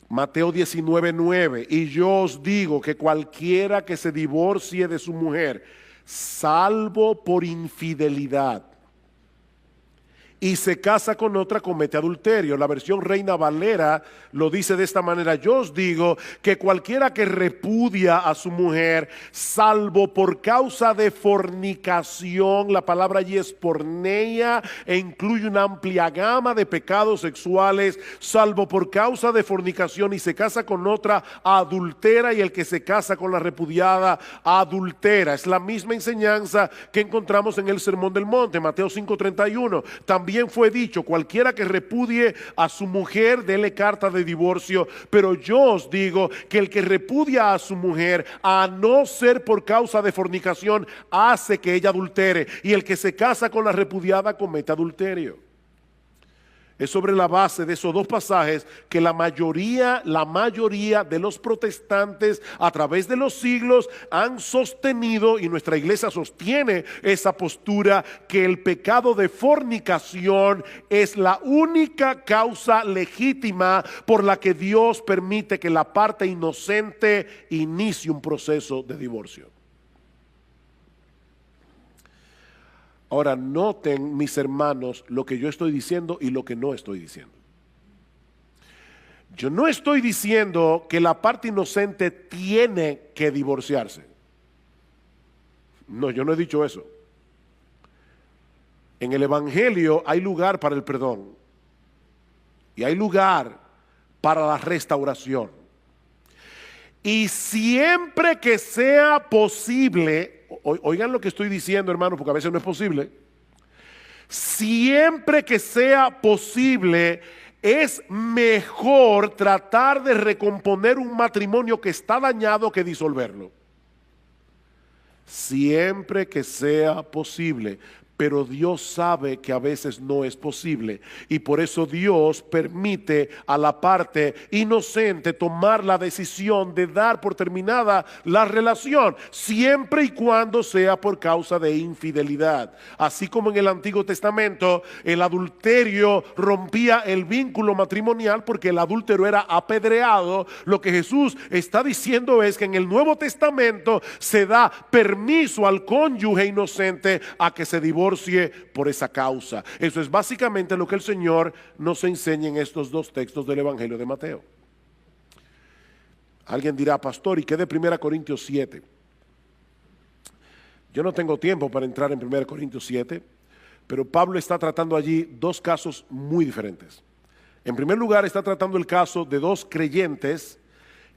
Mateo 19:9, y yo os digo que cualquiera que se divorcie de su mujer, salvo por infidelidad, y se casa con otra, comete adulterio. La versión Reina Valera lo dice de esta manera: yo os digo que cualquiera que repudia a su mujer, salvo por causa de fornicación, la palabra allí es porneia e incluye una amplia gama de pecados sexuales, salvo por causa de fornicación y se casa con otra, adultera, y el que se casa con la repudiada, adultera. Es la misma enseñanza que encontramos en el Sermón del Monte, Mateo 5:31. También fue dicho: cualquiera que repudie a su mujer, dele carta de divorcio. Pero yo os digo que el que repudia a su mujer, a no ser por causa de fornicación, hace que ella adultere, y el que se casa con la repudiada comete adulterio. Es sobre la base de esos dos pasajes que la mayoría de los protestantes a través de los siglos han sostenido, y nuestra iglesia sostiene esa postura, que el pecado de fornicación es la única causa legítima por la que Dios permite que la parte inocente inicie un proceso de divorcio. Ahora, noten, mis hermanos, lo que yo estoy diciendo y lo que no estoy diciendo. Yo no estoy diciendo que la parte inocente tiene que divorciarse. No, yo no he dicho eso. En el Evangelio hay lugar para el perdón y hay lugar para la restauración. Y siempre que sea posible, oigan lo que estoy diciendo, hermanos, porque a veces no es posible. Siempre que sea posible, es mejor tratar de recomponer un matrimonio que está dañado que disolverlo. Siempre que sea posible. Pero Dios sabe que a veces no es posible y por eso Dios permite a la parte inocente tomar la decisión de dar por terminada la relación, siempre y cuando sea por causa de infidelidad. Así como en el Antiguo Testamento el adulterio rompía el vínculo matrimonial porque el adúltero era apedreado, lo que Jesús está diciendo es que en el Nuevo Testamento se da permiso al cónyuge inocente a que se divorcie por esa causa. Eso es básicamente lo que el Señor nos enseña en estos dos textos del Evangelio de Mateo. Alguien dirá, pastor, ¿y qué de 1 Corintios 7? Yo no tengo tiempo para entrar en 1 Corintios 7, pero Pablo está tratando allí dos casos muy diferentes. En primer lugar, está tratando el caso de dos creyentes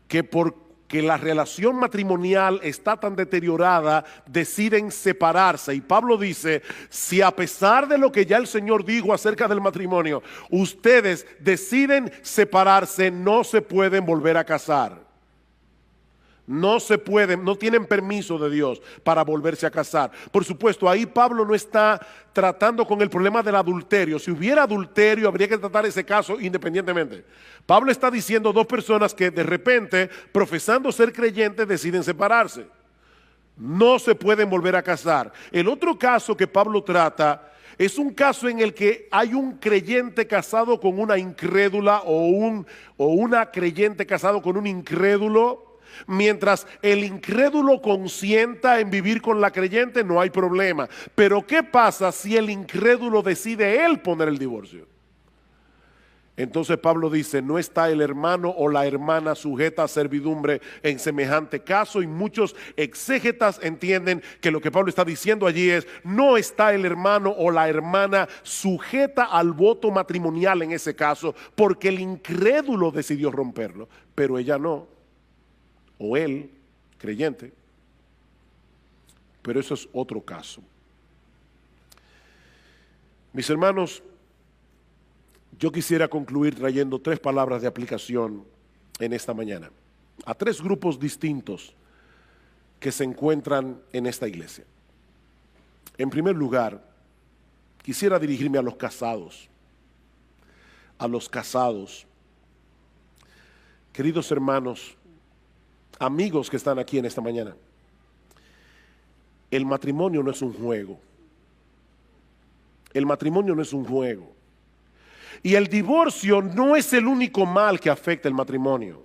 que porque la relación matrimonial está tan deteriorada, deciden separarse. Y Pablo dice, si a pesar de lo que ya el Señor dijo acerca del matrimonio, ustedes deciden separarse, no se pueden volver a casar. No se pueden, no tienen permiso de Dios para volverse a casar. Por supuesto, ahí Pablo no está tratando con el problema del adulterio. Si hubiera adulterio, habría que tratar ese caso independientemente. Pablo está diciendo dos personas que de repente, profesando ser creyentes, deciden separarse. No se pueden volver a casar. El otro caso que Pablo trata es un caso en el que hay un creyente casado con una incrédula o una creyente casado con un incrédulo. Mientras el incrédulo consienta en vivir con la creyente, no hay problema. Pero ¿qué pasa si el incrédulo decide él poner el divorcio? Entonces Pablo dice, no está el hermano o la hermana sujeta a servidumbre en semejante caso, y muchos exégetas entienden que lo que Pablo está diciendo allí es, no está el hermano o la hermana sujeta al voto matrimonial en ese caso, porque el incrédulo decidió romperlo, pero ella no. O él, creyente. Pero eso es otro caso. Mis hermanos, yo quisiera concluir trayendo tres palabras de aplicación en esta mañana a tres grupos distintos que se encuentran en esta iglesia. En primer lugar, quisiera dirigirme a los casados. A los casados. Queridos hermanos, amigos que están aquí en esta mañana, el matrimonio no es un juego. El matrimonio no es un juego. Y el divorcio no es el único mal que afecta el matrimonio.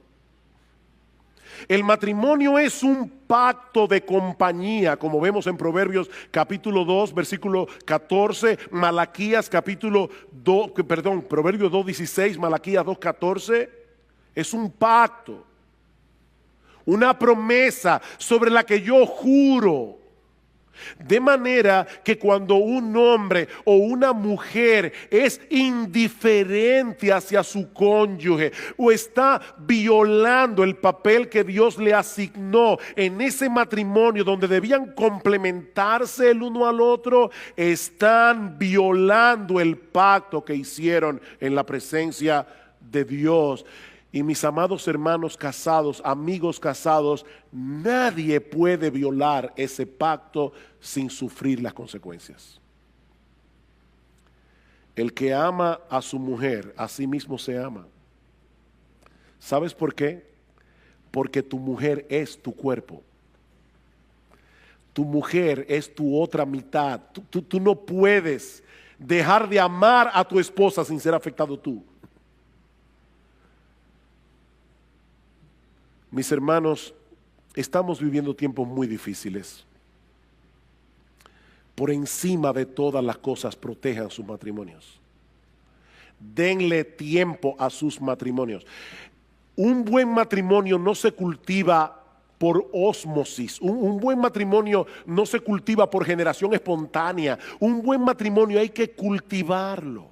El matrimonio es un pacto de compañía, como vemos en Proverbios capítulo 2, versículo 14, Malaquías capítulo 2, Proverbios 2:16, Malaquías 2:14. Es un pacto. Una promesa sobre la que yo juro. De manera que cuando un hombre o una mujer es indiferente hacia su cónyuge o está violando el papel que Dios le asignó en ese matrimonio donde debían complementarse el uno al otro, están violando el pacto que hicieron en la presencia de Dios. Y mis amados hermanos casados, amigos casados, nadie puede violar ese pacto sin sufrir las consecuencias. El que ama a su mujer, a sí mismo se ama. ¿Sabes por qué? Porque tu mujer es tu cuerpo. Tu mujer es tu otra mitad. Tú no puedes dejar de amar a tu esposa sin ser afectado tú. Mis hermanos, estamos viviendo tiempos muy difíciles. Por encima de todas las cosas, protejan sus matrimonios. Denle tiempo a sus matrimonios. Un buen matrimonio no se cultiva por ósmosis. Un buen matrimonio no se cultiva por generación espontánea. Un buen matrimonio hay que cultivarlo.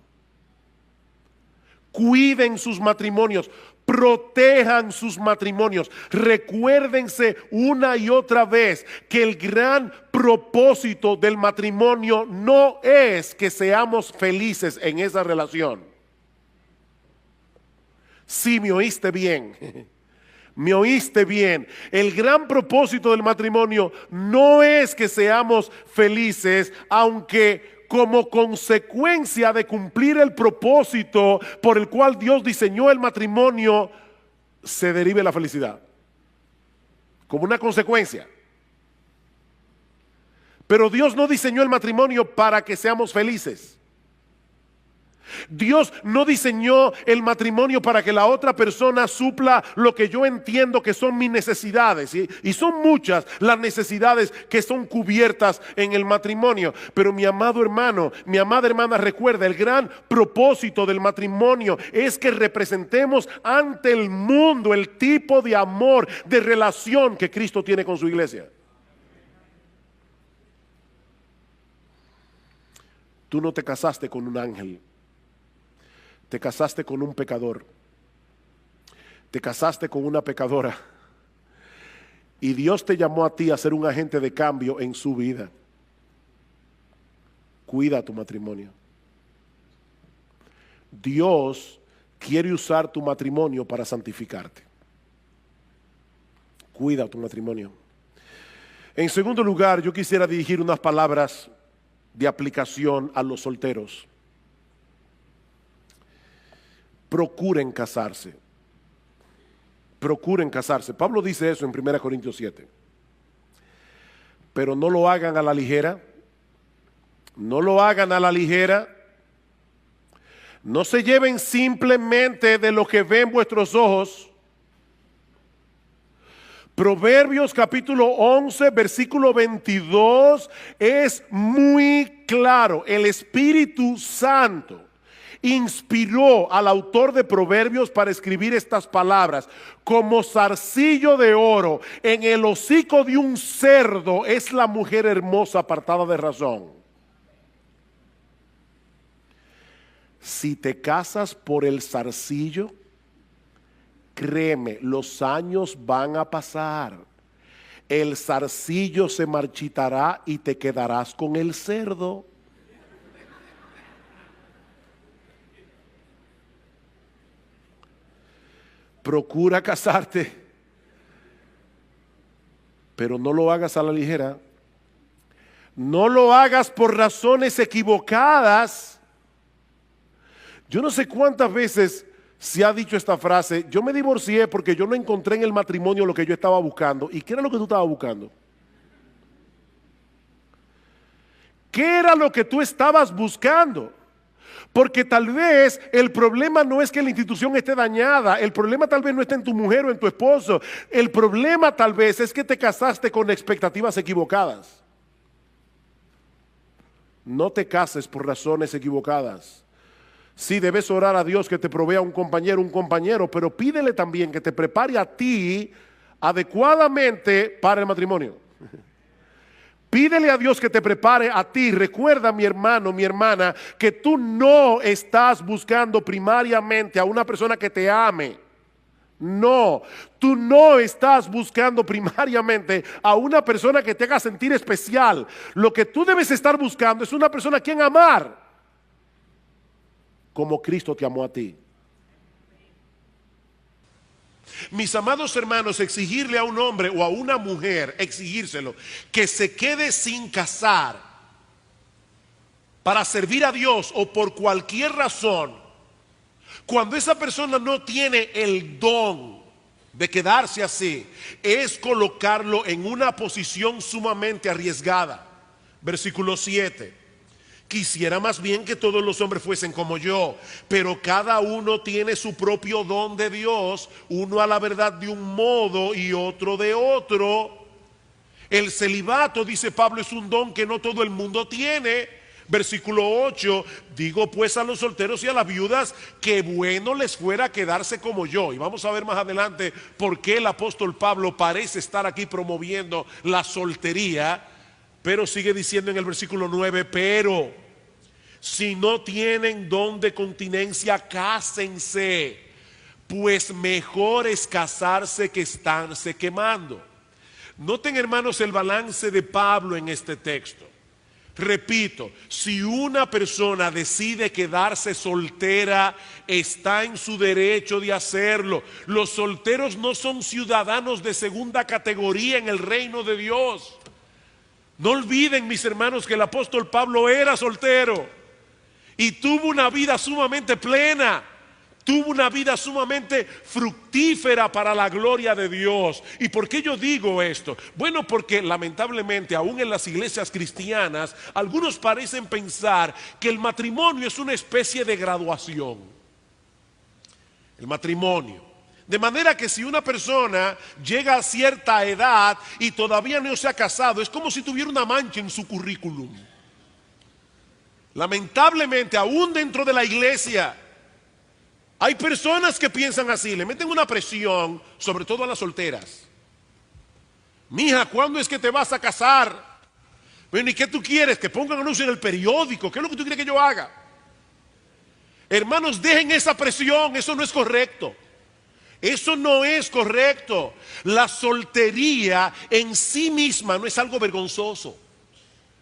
Cuiden sus matrimonios, protejan sus matrimonios. Recuérdense una y otra vez que el gran propósito del matrimonio no es que seamos felices en esa relación. Sí, me oíste bien. Me oíste bien. El gran propósito del matrimonio no es que seamos felices, aunque como consecuencia de cumplir el propósito por el cual Dios diseñó el matrimonio, se derive la felicidad. Como una consecuencia. Pero Dios no diseñó el matrimonio para que seamos felices. Dios no diseñó el matrimonio para que la otra persona supla lo que yo entiendo que son mis necesidades. Y son muchas las necesidades que son cubiertas en el matrimonio. Pero mi amado hermano, mi amada hermana, recuerda, el gran propósito del matrimonio es que representemos ante el mundo el tipo de amor, de relación que Cristo tiene con su iglesia. Tú no te casaste con un ángel. Te casaste con un pecador. Te casaste con una pecadora. Y Dios te llamó a ti a ser un agente de cambio en su vida. Cuida tu matrimonio. Dios quiere usar tu matrimonio para santificarte. Cuida tu matrimonio. En segundo lugar, yo quisiera dirigir unas palabras de aplicación a los solteros. Procuren casarse. Procuren casarse. Pablo dice eso en 1 Corintios 7. Pero no lo hagan a la ligera. No lo hagan a la ligera. No se lleven simplemente de lo que ven vuestros ojos. Proverbios capítulo 11, versículo 22 es muy claro. El Espíritu Santo inspiró al autor de Proverbios para escribir estas palabras. Como zarcillo de oro en el hocico de un cerdo es la mujer hermosa apartada de razón. Si te casas por el zarcillo, créeme, los años van a pasar. El zarcillo se marchitará y te quedarás con el cerdo. Procura casarte, pero no lo hagas a la ligera. No lo hagas por razones equivocadas. Yo no sé cuántas veces se ha dicho esta frase: yo me divorcié porque yo no encontré en el matrimonio lo que yo estaba buscando. ¿Y qué era lo que tú estabas buscando? ¿Qué era lo que tú estabas buscando? Porque tal vez el problema no es que la institución esté dañada. El problema tal vez no está en tu mujer o en tu esposo. El problema tal vez es que te casaste con expectativas equivocadas. No te cases por razones equivocadas. Sí, debes orar a Dios que te provea un compañero, pero pídele también que te prepare a ti adecuadamente para el matrimonio. Pídele a Dios que te prepare a ti. Recuerda, mi hermano, mi hermana, que tú no estás buscando primariamente a una persona que te ame. No, tú no estás buscando primariamente a una persona que te haga sentir especial. Lo que tú debes estar buscando es una persona a quien amar, como Cristo te amó a ti. Mis amados hermanos, exigirle a un hombre o a una mujer, exigírselo, que se quede sin casar, para servir a Dios o por cualquier razón, cuando esa persona no tiene el don de quedarse así, es colocarlo en una posición sumamente arriesgada. Versículo 7. Quisiera más bien que todos los hombres fuesen como yo, pero cada uno tiene su propio don de Dios, uno a la verdad de un modo y otro de otro. El celibato, dice Pablo, es un don que no todo el mundo tiene. Versículo 8, digo pues a los solteros y a las viudas que bueno les fuera quedarse como yo. Y vamos a ver más adelante por qué el apóstol Pablo parece estar aquí promoviendo la soltería, pero sigue diciendo en el versículo 9, pero si no tienen don de continencia, cásense, pues mejor es casarse que estarse quemando. Noten, hermanos, el balance de Pablo en este texto. Repito, si una persona decide quedarse soltera, está en su derecho de hacerlo. Los solteros no son ciudadanos de segunda categoría en el reino de Dios. No olviden, mis hermanos, que el apóstol Pablo era soltero y tuvo una vida sumamente plena. Tuvo una vida sumamente fructífera para la gloria de Dios. ¿Y por qué yo digo esto? Bueno, porque lamentablemente aún en las iglesias cristianas algunos parecen pensar que el matrimonio es una especie de graduación. El matrimonio. De manera que si una persona llega a cierta edad y todavía no se ha casado, es como si tuviera una mancha en su currículum. Lamentablemente, aún dentro de la iglesia, hay personas que piensan así, le meten una presión, sobre todo a las solteras. Mija, ¿cuándo es que te vas a casar? Bueno, ¿y qué tú quieres? Que pongan anuncio en el periódico. ¿Qué es lo que tú quieres que yo haga? Hermanos, dejen esa presión, eso no es correcto. Eso no es correcto. La soltería en sí misma no es algo vergonzoso.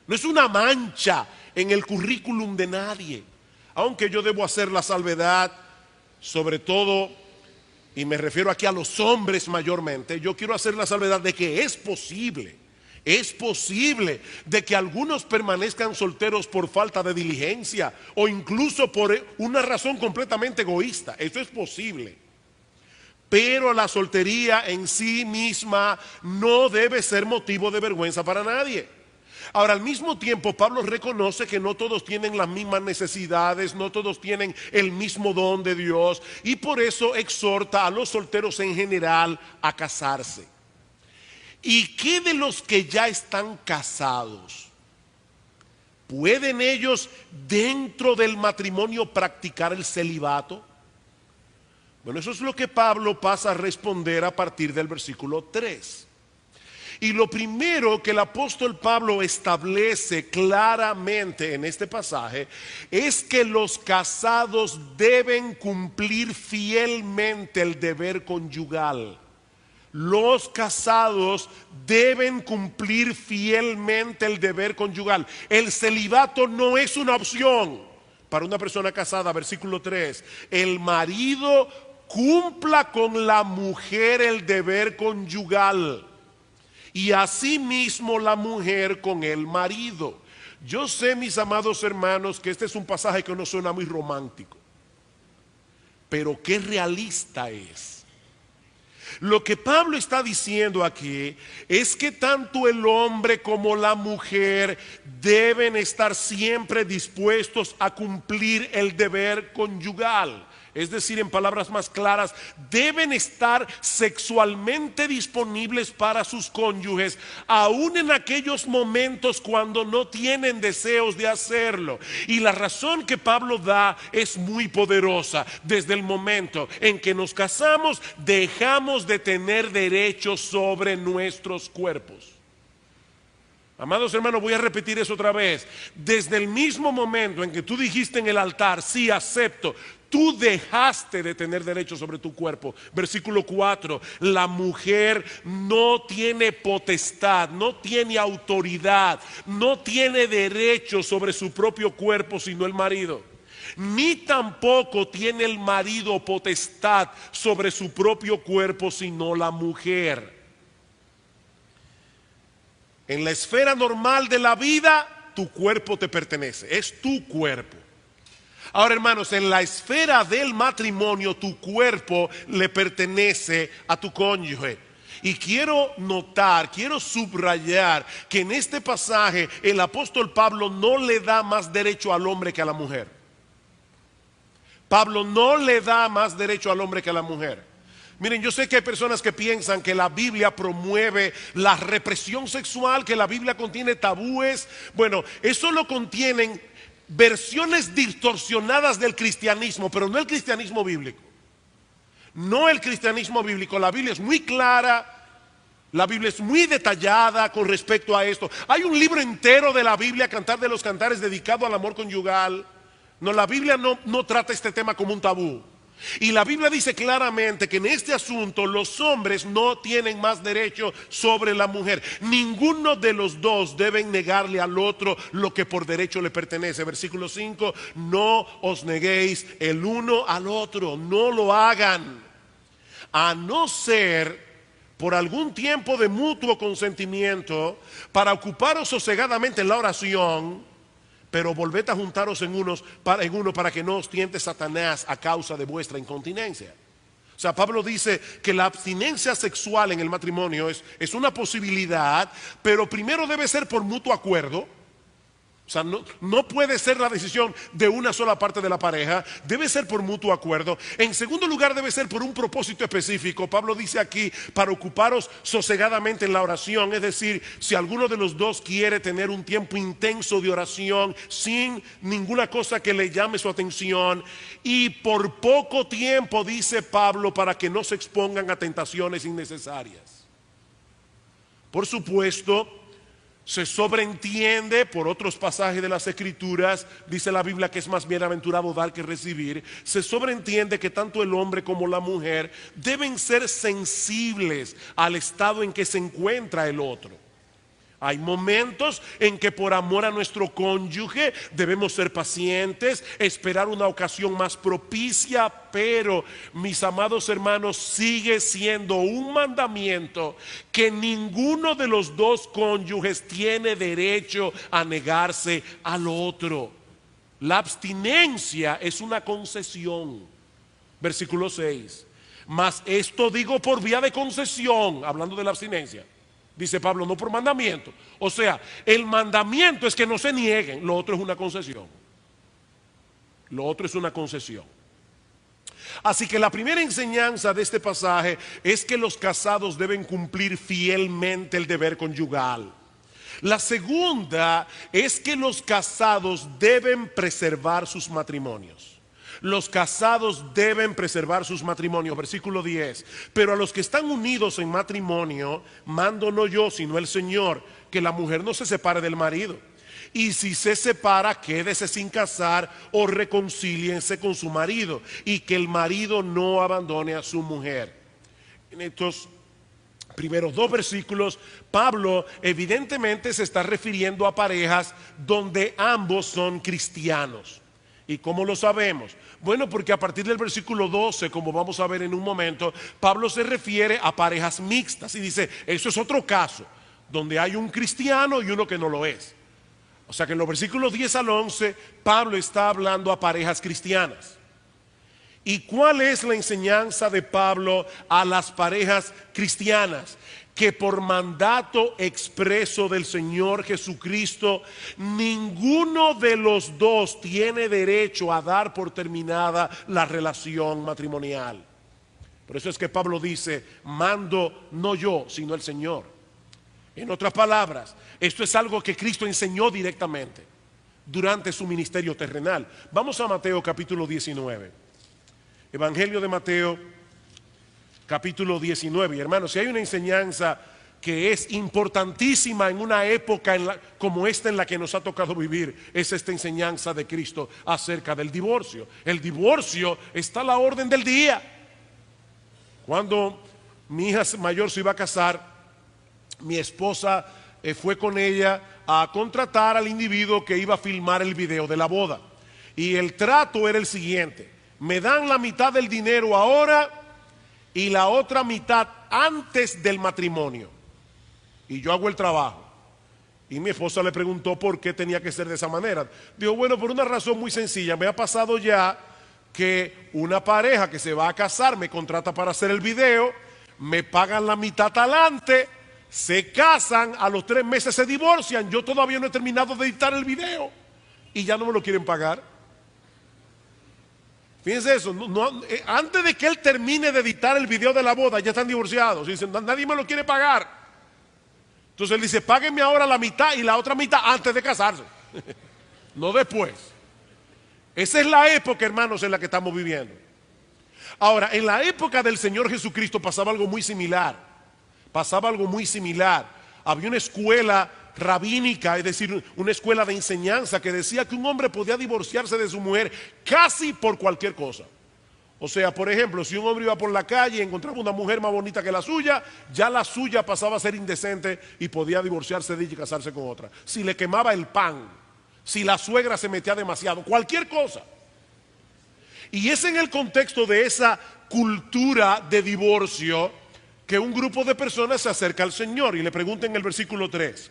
No es una mancha en el currículum de nadie. Aunque yo debo hacer la salvedad, sobre todo, y me refiero aquí a los hombres mayormente, yo quiero hacer la salvedad de que es posible de que algunos permanezcan solteros por falta de diligencia o incluso por una razón completamente egoísta. Eso es posible. Pero la soltería en sí misma no debe ser motivo de vergüenza para nadie. Ahora, al mismo tiempo, Pablo reconoce que no todos tienen las mismas necesidades, no todos tienen el mismo don de Dios, y por eso exhorta a los solteros en general a casarse. ¿Y qué de los que ya están casados? ¿Pueden ellos dentro del matrimonio practicar el celibato? Bueno, eso es lo que Pablo pasa a responder a partir del versículo 3. Y lo primero que el apóstol Pablo establece claramente en este pasaje es que los casados deben cumplir fielmente el deber conyugal. Los casados deben cumplir fielmente el deber conyugal. El celibato no es una opción para una persona casada. Versículo 3. El marido cumpla con la mujer el deber conyugal, y asimismo la mujer con el marido. Yo sé, mis amados hermanos, que este es un pasaje que no suena muy romántico, pero qué realista es. Lo que Pablo está diciendo aquí es que tanto el hombre como la mujer deben estar siempre dispuestos a cumplir el deber conyugal. Es decir, en palabras más claras, deben estar sexualmente disponibles para sus cónyuges, aún en aquellos momentos cuando no tienen deseos de hacerlo. Y la razón que Pablo da es muy poderosa. Desde el momento en que nos casamos, dejamos de tener derechos sobre nuestros cuerpos. Amados hermanos, voy a repetir eso otra vez. Desde el mismo momento en que tú dijiste en el altar, sí, acepto, tú dejaste de tener derecho sobre tu cuerpo. Versículo 4, la mujer no tiene potestad, no tiene autoridad, no tiene derecho sobre su propio cuerpo sino el marido. Ni tampoco tiene el marido potestad sobre su propio cuerpo sino la mujer. En la esfera normal de la vida, tu cuerpo te pertenece, es tu cuerpo. Ahora, hermanos, en la esfera del matrimonio, tu cuerpo le pertenece a tu cónyuge. Y quiero notar, quiero subrayar que en este pasaje el apóstol Pablo no le da más derecho al hombre que a la mujer. Pablo no le da más derecho al hombre que a la mujer. Miren, yo sé que hay personas que piensan que la Biblia promueve la represión sexual, que la Biblia contiene tabúes. Bueno, eso lo contienen versiones distorsionadas del cristianismo, pero no el cristianismo bíblico. No el cristianismo bíblico. La Biblia es muy clara, la Biblia es muy detallada con respecto a esto. Hay un libro entero de la Biblia, Cantar de los Cantares, dedicado al amor conyugal. No, la Biblia no trata este tema como un tabú. Y la Biblia dice claramente que en este asunto los hombres no tienen más derecho sobre la mujer. Ninguno de los dos deben negarle al otro lo que por derecho le pertenece. Versículo 5, no os neguéis el uno al otro, no lo hagan, a no ser por algún tiempo de mutuo consentimiento, para ocuparos sosegadamente en la oración. Pero volved a juntaros en uno para que no os tiente Satanás a causa de vuestra incontinencia. O sea, Pablo dice que la abstinencia sexual en el matrimonio es una posibilidad, pero primero debe ser por mutuo acuerdo. O sea, no puede ser la decisión de una sola parte de la pareja, debe ser por mutuo acuerdo. En segundo lugar, debe ser por un propósito específico. Pablo dice aquí, para ocuparos sosegadamente en la oración. Es decir, si alguno de los dos quiere tener un tiempo intenso de oración sin ninguna cosa que le llame su atención, y por poco tiempo, dice Pablo, para que no se expongan a tentaciones innecesarias. Por supuesto, se sobreentiende por otros pasajes de las Escrituras, dice la Biblia que es más bienaventurado dar que recibir. Se sobreentiende que tanto el hombre como la mujer deben ser sensibles al estado en que se encuentra el otro. Hay momentos en que por amor a nuestro cónyuge debemos ser pacientes, esperar una ocasión más propicia, pero mis amados hermanos, sigue siendo un mandamiento que ninguno de los dos cónyuges tiene derecho a negarse al otro. La abstinencia es una concesión. Versículo 6. Mas esto digo por vía de concesión, hablando de la abstinencia. Dice Pablo, no por mandamiento. O sea, el mandamiento es que no se nieguen. Lo otro es una concesión. Lo otro es una concesión. Así que la primera enseñanza de este pasaje es que los casados deben cumplir fielmente el deber conyugal. La segunda es que los casados deben preservar sus matrimonios. Los casados deben preservar sus matrimonios. Versículo 10. Pero a los que están unidos en matrimonio, mando no yo, sino el Señor, que la mujer no se separe del marido. Y si se separa, quédese sin casar o reconcíliense con su marido. Y que el marido no abandone a su mujer. En estos primeros dos versículos, Pablo evidentemente se está refiriendo a parejas donde ambos son cristianos. ¿Y cómo lo sabemos? Bueno, porque a partir del versículo 12, como vamos a ver en un momento, Pablo se refiere a parejas mixtas y dice, eso es otro caso, donde hay un cristiano y uno que no lo es. O sea que en los versículos 10 al 11, Pablo está hablando a parejas cristianas. ¿Y cuál es la enseñanza de Pablo a las parejas cristianas? Que por mandato expreso del Señor Jesucristo, ninguno de los dos tiene derecho a dar por terminada la relación matrimonial. Por eso es que Pablo dice, mando no yo, sino el Señor. En otras palabras, esto es algo que Cristo enseñó directamente durante su ministerio terrenal. Vamos a Mateo capítulo 19. Evangelio de Mateo capítulo 19. Y hermanos, si hay una enseñanza que es importantísima en una época como esta en la que nos ha tocado vivir, es esta enseñanza de Cristo acerca del divorcio. El divorcio está a la orden del día. Cuando mi hija mayor se iba a casar, mi esposa fue con ella a contratar al individuo que iba a filmar el video de la boda. Y el trato era el siguiente: me dan la mitad del dinero ahora y la otra mitad antes del matrimonio. Y yo hago el trabajo. Y mi esposa le preguntó por qué tenía que ser de esa manera. Dijo, bueno, por una razón muy sencilla. Me ha pasado ya que una pareja que se va a casar me contrata para hacer el video, me pagan la mitad talante, se casan, a los 3 meses se divorcian, yo todavía no he terminado de editar el video y ya no me lo quieren pagar. Fíjense eso, antes de que él termine de editar el video de la boda ya están divorciados y dicen, nadie me lo quiere pagar. Entonces él dice, páguenme ahora la mitad y la otra mitad antes de casarse, no después. Esa es la época, hermanos, en la que estamos viviendo. Ahora, en la época del Señor Jesucristo pasaba algo muy similar. Había una escuela rabínica, es decir, una escuela de enseñanza que decía que un hombre podía divorciarse de su mujer casi por cualquier cosa. O sea, por ejemplo, si un hombre iba por la calle y encontraba una mujer más bonita que la suya, ya la suya pasaba a ser indecente y podía divorciarse de ella y casarse con otra. Si le quemaba el pan, si la suegra se metía demasiado, cualquier cosa. Y es en el contexto de esa cultura de divorcio que un grupo de personas se acerca al Señor y le pregunta en el versículo 3.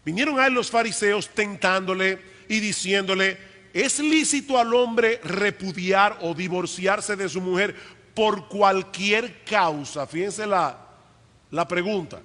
Vinieron a él los fariseos tentándole y diciéndole, ¿es lícito al hombre repudiar o divorciarse de su mujer por cualquier causa? Fíjense la pregunta.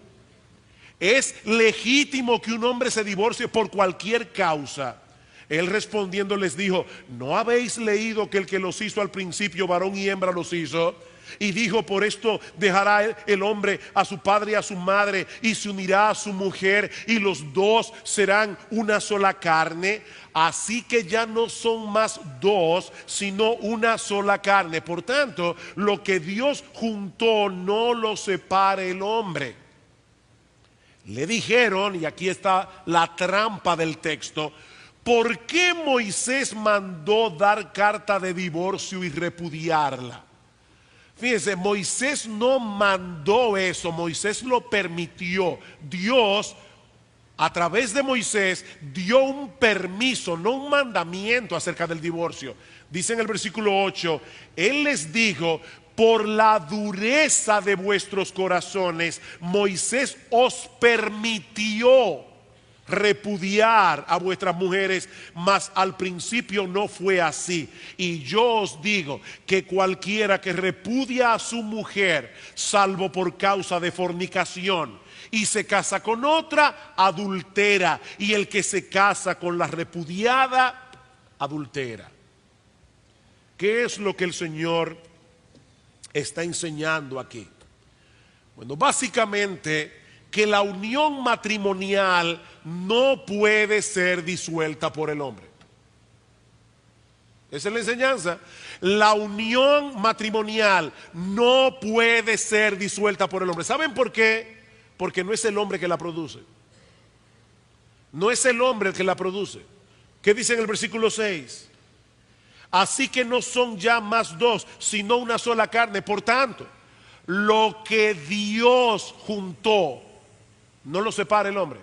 ¿Es legítimo que un hombre se divorcie por cualquier causa? Él respondiendo les dijo, ¿no habéis leído que el que los hizo al principio, varón y hembra los hizo? Y dijo, por esto dejará el hombre a su padre y a su madre y se unirá a su mujer y los dos serán una sola carne. Así que ya no son más dos, sino una sola carne. Por tanto, lo que Dios juntó no lo separe el hombre. Le dijeron, y aquí está la trampa del texto, ¿por qué Moisés mandó dar carta de divorcio y repudiarla? Fíjense, Moisés no mandó eso, Moisés lo permitió. Dios, a través de Moisés, dio un permiso, no un mandamiento acerca del divorcio. Dice en el versículo 8, Él les dijo, por la dureza de vuestros corazones, Moisés os permitió repudiar a vuestras mujeres, mas al principio no fue así. Y yo os digo que cualquiera que repudia a su mujer, salvo por causa de fornicación, y se casa con otra, adultera, y el que se casa con la repudiada, adultera. ¿Qué es lo que el Señor está enseñando aquí? Bueno, básicamente que la unión matrimonial no puede ser disuelta por el hombre. Esa es la enseñanza. La unión matrimonial no puede ser disuelta por el hombre. ¿Saben por qué? Porque no es el hombre que la produce. No es el hombre el que la produce. ¿Qué dice en el versículo 6? Así que no son ya más dos, sino una sola carne. Por tanto, lo que Dios juntó, no lo separa el hombre.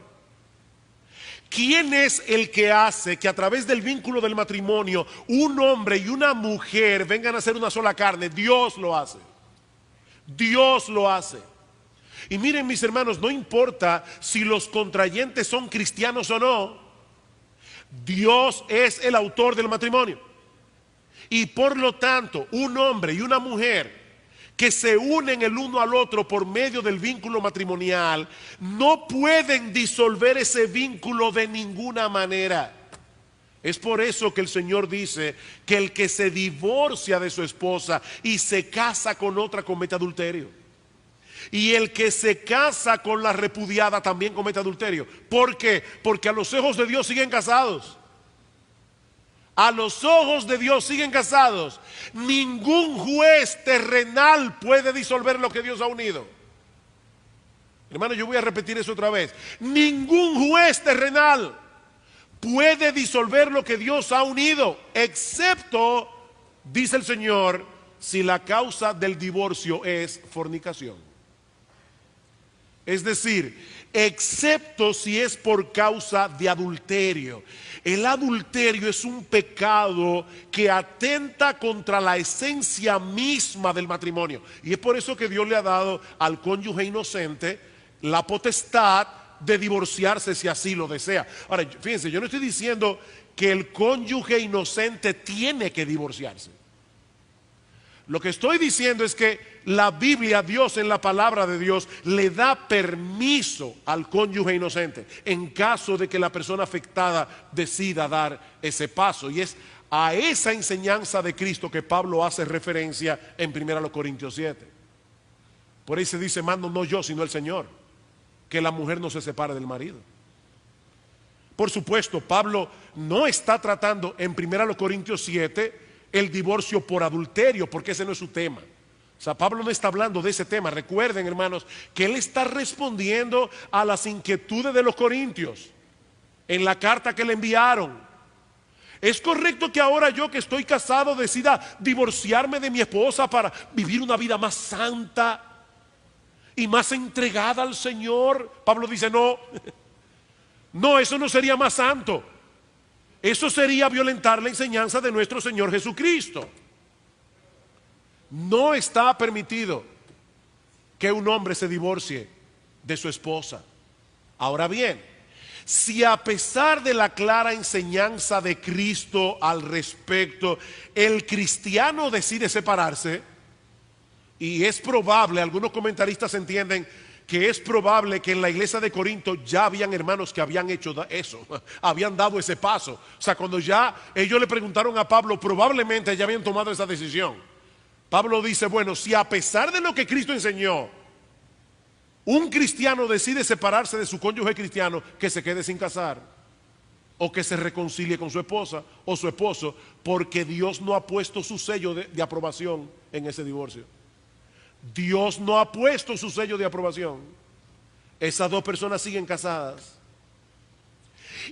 ¿Quién es el que hace que a través del vínculo del matrimonio un hombre y una mujer vengan a ser una sola carne? Dios lo hace. Dios lo hace. Y miren, mis hermanos, no importa si los contrayentes son cristianos o no, Dios es el autor del matrimonio. Y por lo tanto, un hombre y una mujer que se unen el uno al otro por medio del vínculo matrimonial, no pueden disolver ese vínculo de ninguna manera. Es por eso que el Señor dice que el que se divorcia de su esposa y se casa con otra comete adulterio. Y el que se casa con la repudiada también comete adulterio. ¿Por qué? Porque a los ojos de Dios siguen casados. A los ojos de Dios siguen casados. Ningún juez terrenal puede disolver lo que Dios ha unido. Hermano, yo voy a repetir eso otra vez. Ningún juez terrenal puede disolver lo que Dios ha unido, excepto, dice el Señor, si la causa del divorcio es fornicación. Es decir, excepto si es por causa de adulterio. El adulterio es un pecado que atenta contra la esencia misma del matrimonio. Y es por eso que Dios le ha dado al cónyuge inocente la potestad de divorciarse si así lo desea. Ahora, fíjense, yo no estoy diciendo que el cónyuge inocente tiene que divorciarse. Lo que estoy diciendo es que la Biblia, Dios en la palabra de Dios, le da permiso al cónyuge inocente en caso de que la persona afectada decida dar ese paso. Y es a esa enseñanza de Cristo que Pablo hace referencia en 1 Corintios 7. Por ahí se dice, mando no yo sino el Señor, que la mujer no se separe del marido. Por supuesto, Pablo no está tratando en 1 Corintios 7 el divorcio por adulterio, porque ese no es su tema. O sea, Pablo no está hablando de ese tema. Recuerden, hermanos, que él está respondiendo a las inquietudes de los corintios en la carta que le enviaron. ¿Es correcto que ahora yo, que estoy casado, decida divorciarme de mi esposa para vivir una vida más santa y más entregada al Señor? Pablo dice, no, no, eso no sería más santo. Eso sería violentar la enseñanza de nuestro Señor Jesucristo. No está permitido que un hombre se divorcie de su esposa. Ahora bien, si a pesar de la clara enseñanza de Cristo al respecto, el cristiano decide separarse, y es probable, algunos comentaristas entienden que es probable que en la iglesia de Corinto ya habían hermanos que habían hecho eso, habían dado ese paso. O sea, cuando ya ellos le preguntaron a Pablo, probablemente ya habían tomado esa decisión. Pablo dice, bueno, si a pesar de lo que Cristo enseñó, un cristiano decide separarse de su cónyuge cristiano, que se quede sin casar, o que se reconcilie con su esposa o su esposo, porque Dios no ha puesto su sello de aprobación en ese divorcio. Dios no ha puesto su sello de aprobación. Esas dos personas siguen casadas.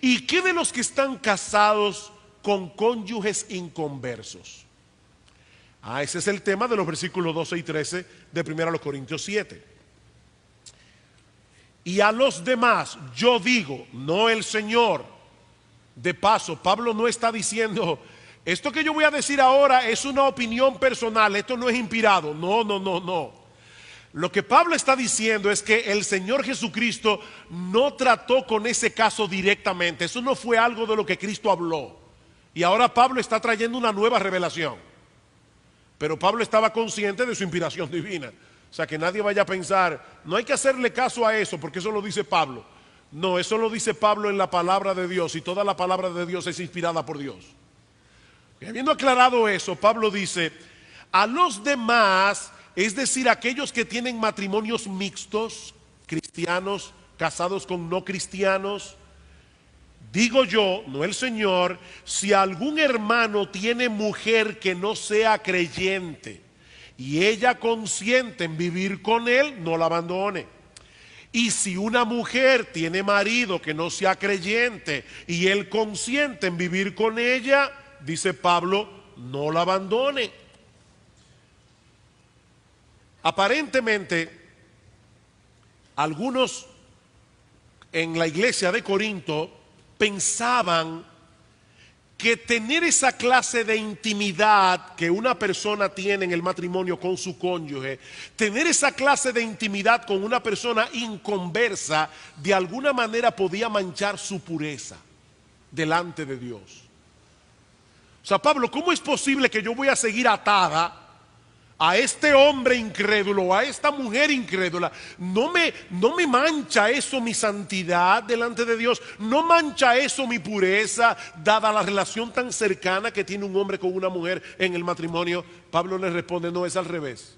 ¿Y qué de los que están casados con cónyuges inconversos? Ese es el tema de los versículos 12 y 13 de 1 Corintios 7. Y a los demás yo digo, no el Señor. De paso, Pablo no está diciendo, esto que yo voy a decir ahora es una opinión personal, esto no es inspirado. No. Lo que Pablo está diciendo es que el Señor Jesucristo no trató con ese caso directamente. Eso no fue algo de lo que Cristo habló. Y ahora Pablo está trayendo una nueva revelación. Pero Pablo estaba consciente de su inspiración divina. O sea, que nadie vaya a pensar, no hay que hacerle caso a eso porque eso lo dice Pablo. No, eso lo dice Pablo en la palabra de Dios, y toda la palabra de Dios es inspirada por Dios. Y habiendo aclarado eso, Pablo dice, a los demás, es decir, aquellos que tienen matrimonios mixtos, cristianos casados con no cristianos, digo yo, no el Señor, si algún hermano tiene mujer que no sea creyente y ella consiente en vivir con él, no la abandone. Y si una mujer tiene marido que no sea creyente y él consiente en vivir con ella, dice Pablo, no la abandone. Aparentemente, algunos en la iglesia de Corinto pensaban que tener esa clase de intimidad que una persona tiene en el matrimonio con su cónyuge, tener esa clase de intimidad con una persona inconversa, de alguna manera podía manchar su pureza delante de Dios. O sea, Pablo, ¿cómo es posible que yo voy a seguir atada a este hombre incrédulo, a esta mujer incrédula? No me mancha eso mi santidad delante de Dios, no mancha eso mi pureza, dada la relación tan cercana que tiene un hombre con una mujer en el matrimonio. Pablo le responde, no, es al revés.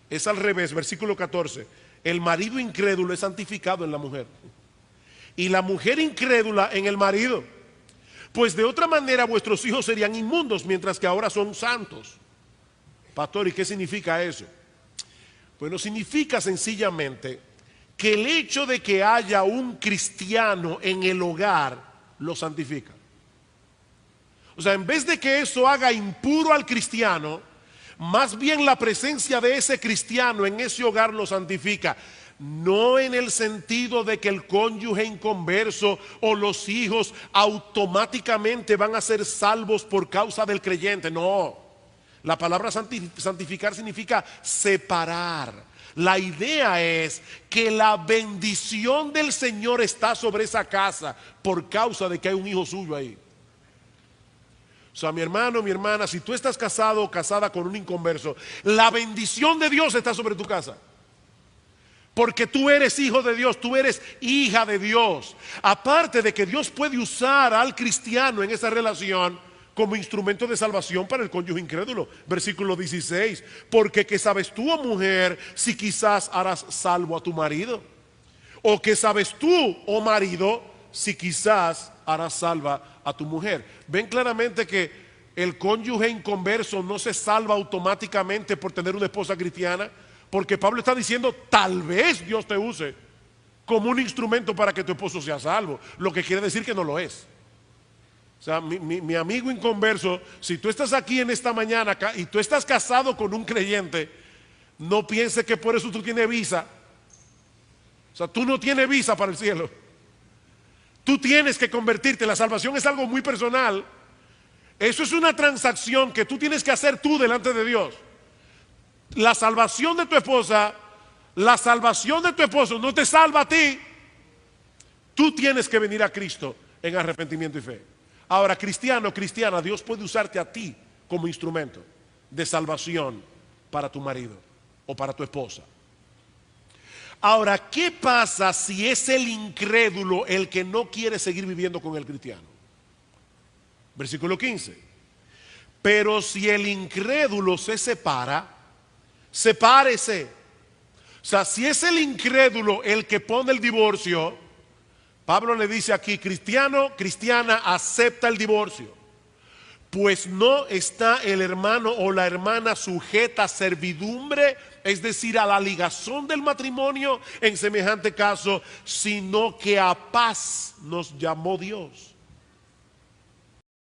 Es al revés, versículo 14. El marido incrédulo es santificado en la mujer, y la mujer incrédula en el marido. Pues de otra manera vuestros hijos serían inmundos, mientras que ahora son santos. Pastor, ¿y qué significa eso? Bueno, significa sencillamente que el hecho de que haya un cristiano en el hogar lo santifica. O sea, en vez de que eso haga impuro al cristiano, más bien la presencia de ese cristiano en ese hogar lo santifica. No en el sentido de que el cónyuge inconverso o los hijos automáticamente van a ser salvos por causa del creyente, no. La palabra santificar significa separar, La idea es que la bendición del Señor está sobre esa casa por causa de que hay un hijo suyo ahí. O sea, mi hermano, mi hermana, si tú estás casado o casada con un inconverso, la bendición de Dios está sobre tu casa. Porque tú eres hijo de Dios, tú eres hija de Dios. Aparte de que Dios puede usar al cristiano en esa relación como instrumento de salvación para el cónyuge incrédulo. Versículo 16. Porque ¿qué sabes tú, oh mujer, si quizás harás salvo a tu marido? ¿O qué sabes tú, oh marido, si quizás harás salva a tu mujer? Ven claramente que el cónyuge inconverso no se salva automáticamente por tener una esposa cristiana. Porque Pablo está diciendo, tal vez Dios te use como un instrumento para que tu esposo sea salvo. Lo que quiere decir que no lo es. O sea, mi amigo inconverso, si tú estás aquí en esta mañana y tú estás casado con un creyente, no pienses que por eso tú tienes visa. O sea, tú no tienes visa para el cielo. Tú tienes que convertirte. La salvación es algo muy personal. Eso es una transacción que tú tienes que hacer tú delante de Dios. La salvación de tu esposa, la salvación de tu esposo no te salva a ti. Tú tienes que venir a Cristo en arrepentimiento y fe. Ahora, cristiano, cristiana, Dios puede usarte a ti como instrumento de salvación para tu marido o para tu esposa. Ahora, ¿qué pasa si es el incrédulo el que no quiere seguir viviendo con el cristiano? Versículo 15. Pero si el incrédulo se separa, sepárese. O sea, si es el incrédulo el que pone el divorcio, Pablo le dice aquí, cristiano, cristiana, acepta el divorcio. Pues no está el hermano o la hermana sujeta a servidumbre, es decir, a la ligazón del matrimonio en semejante caso, sino que a paz nos llamó Dios.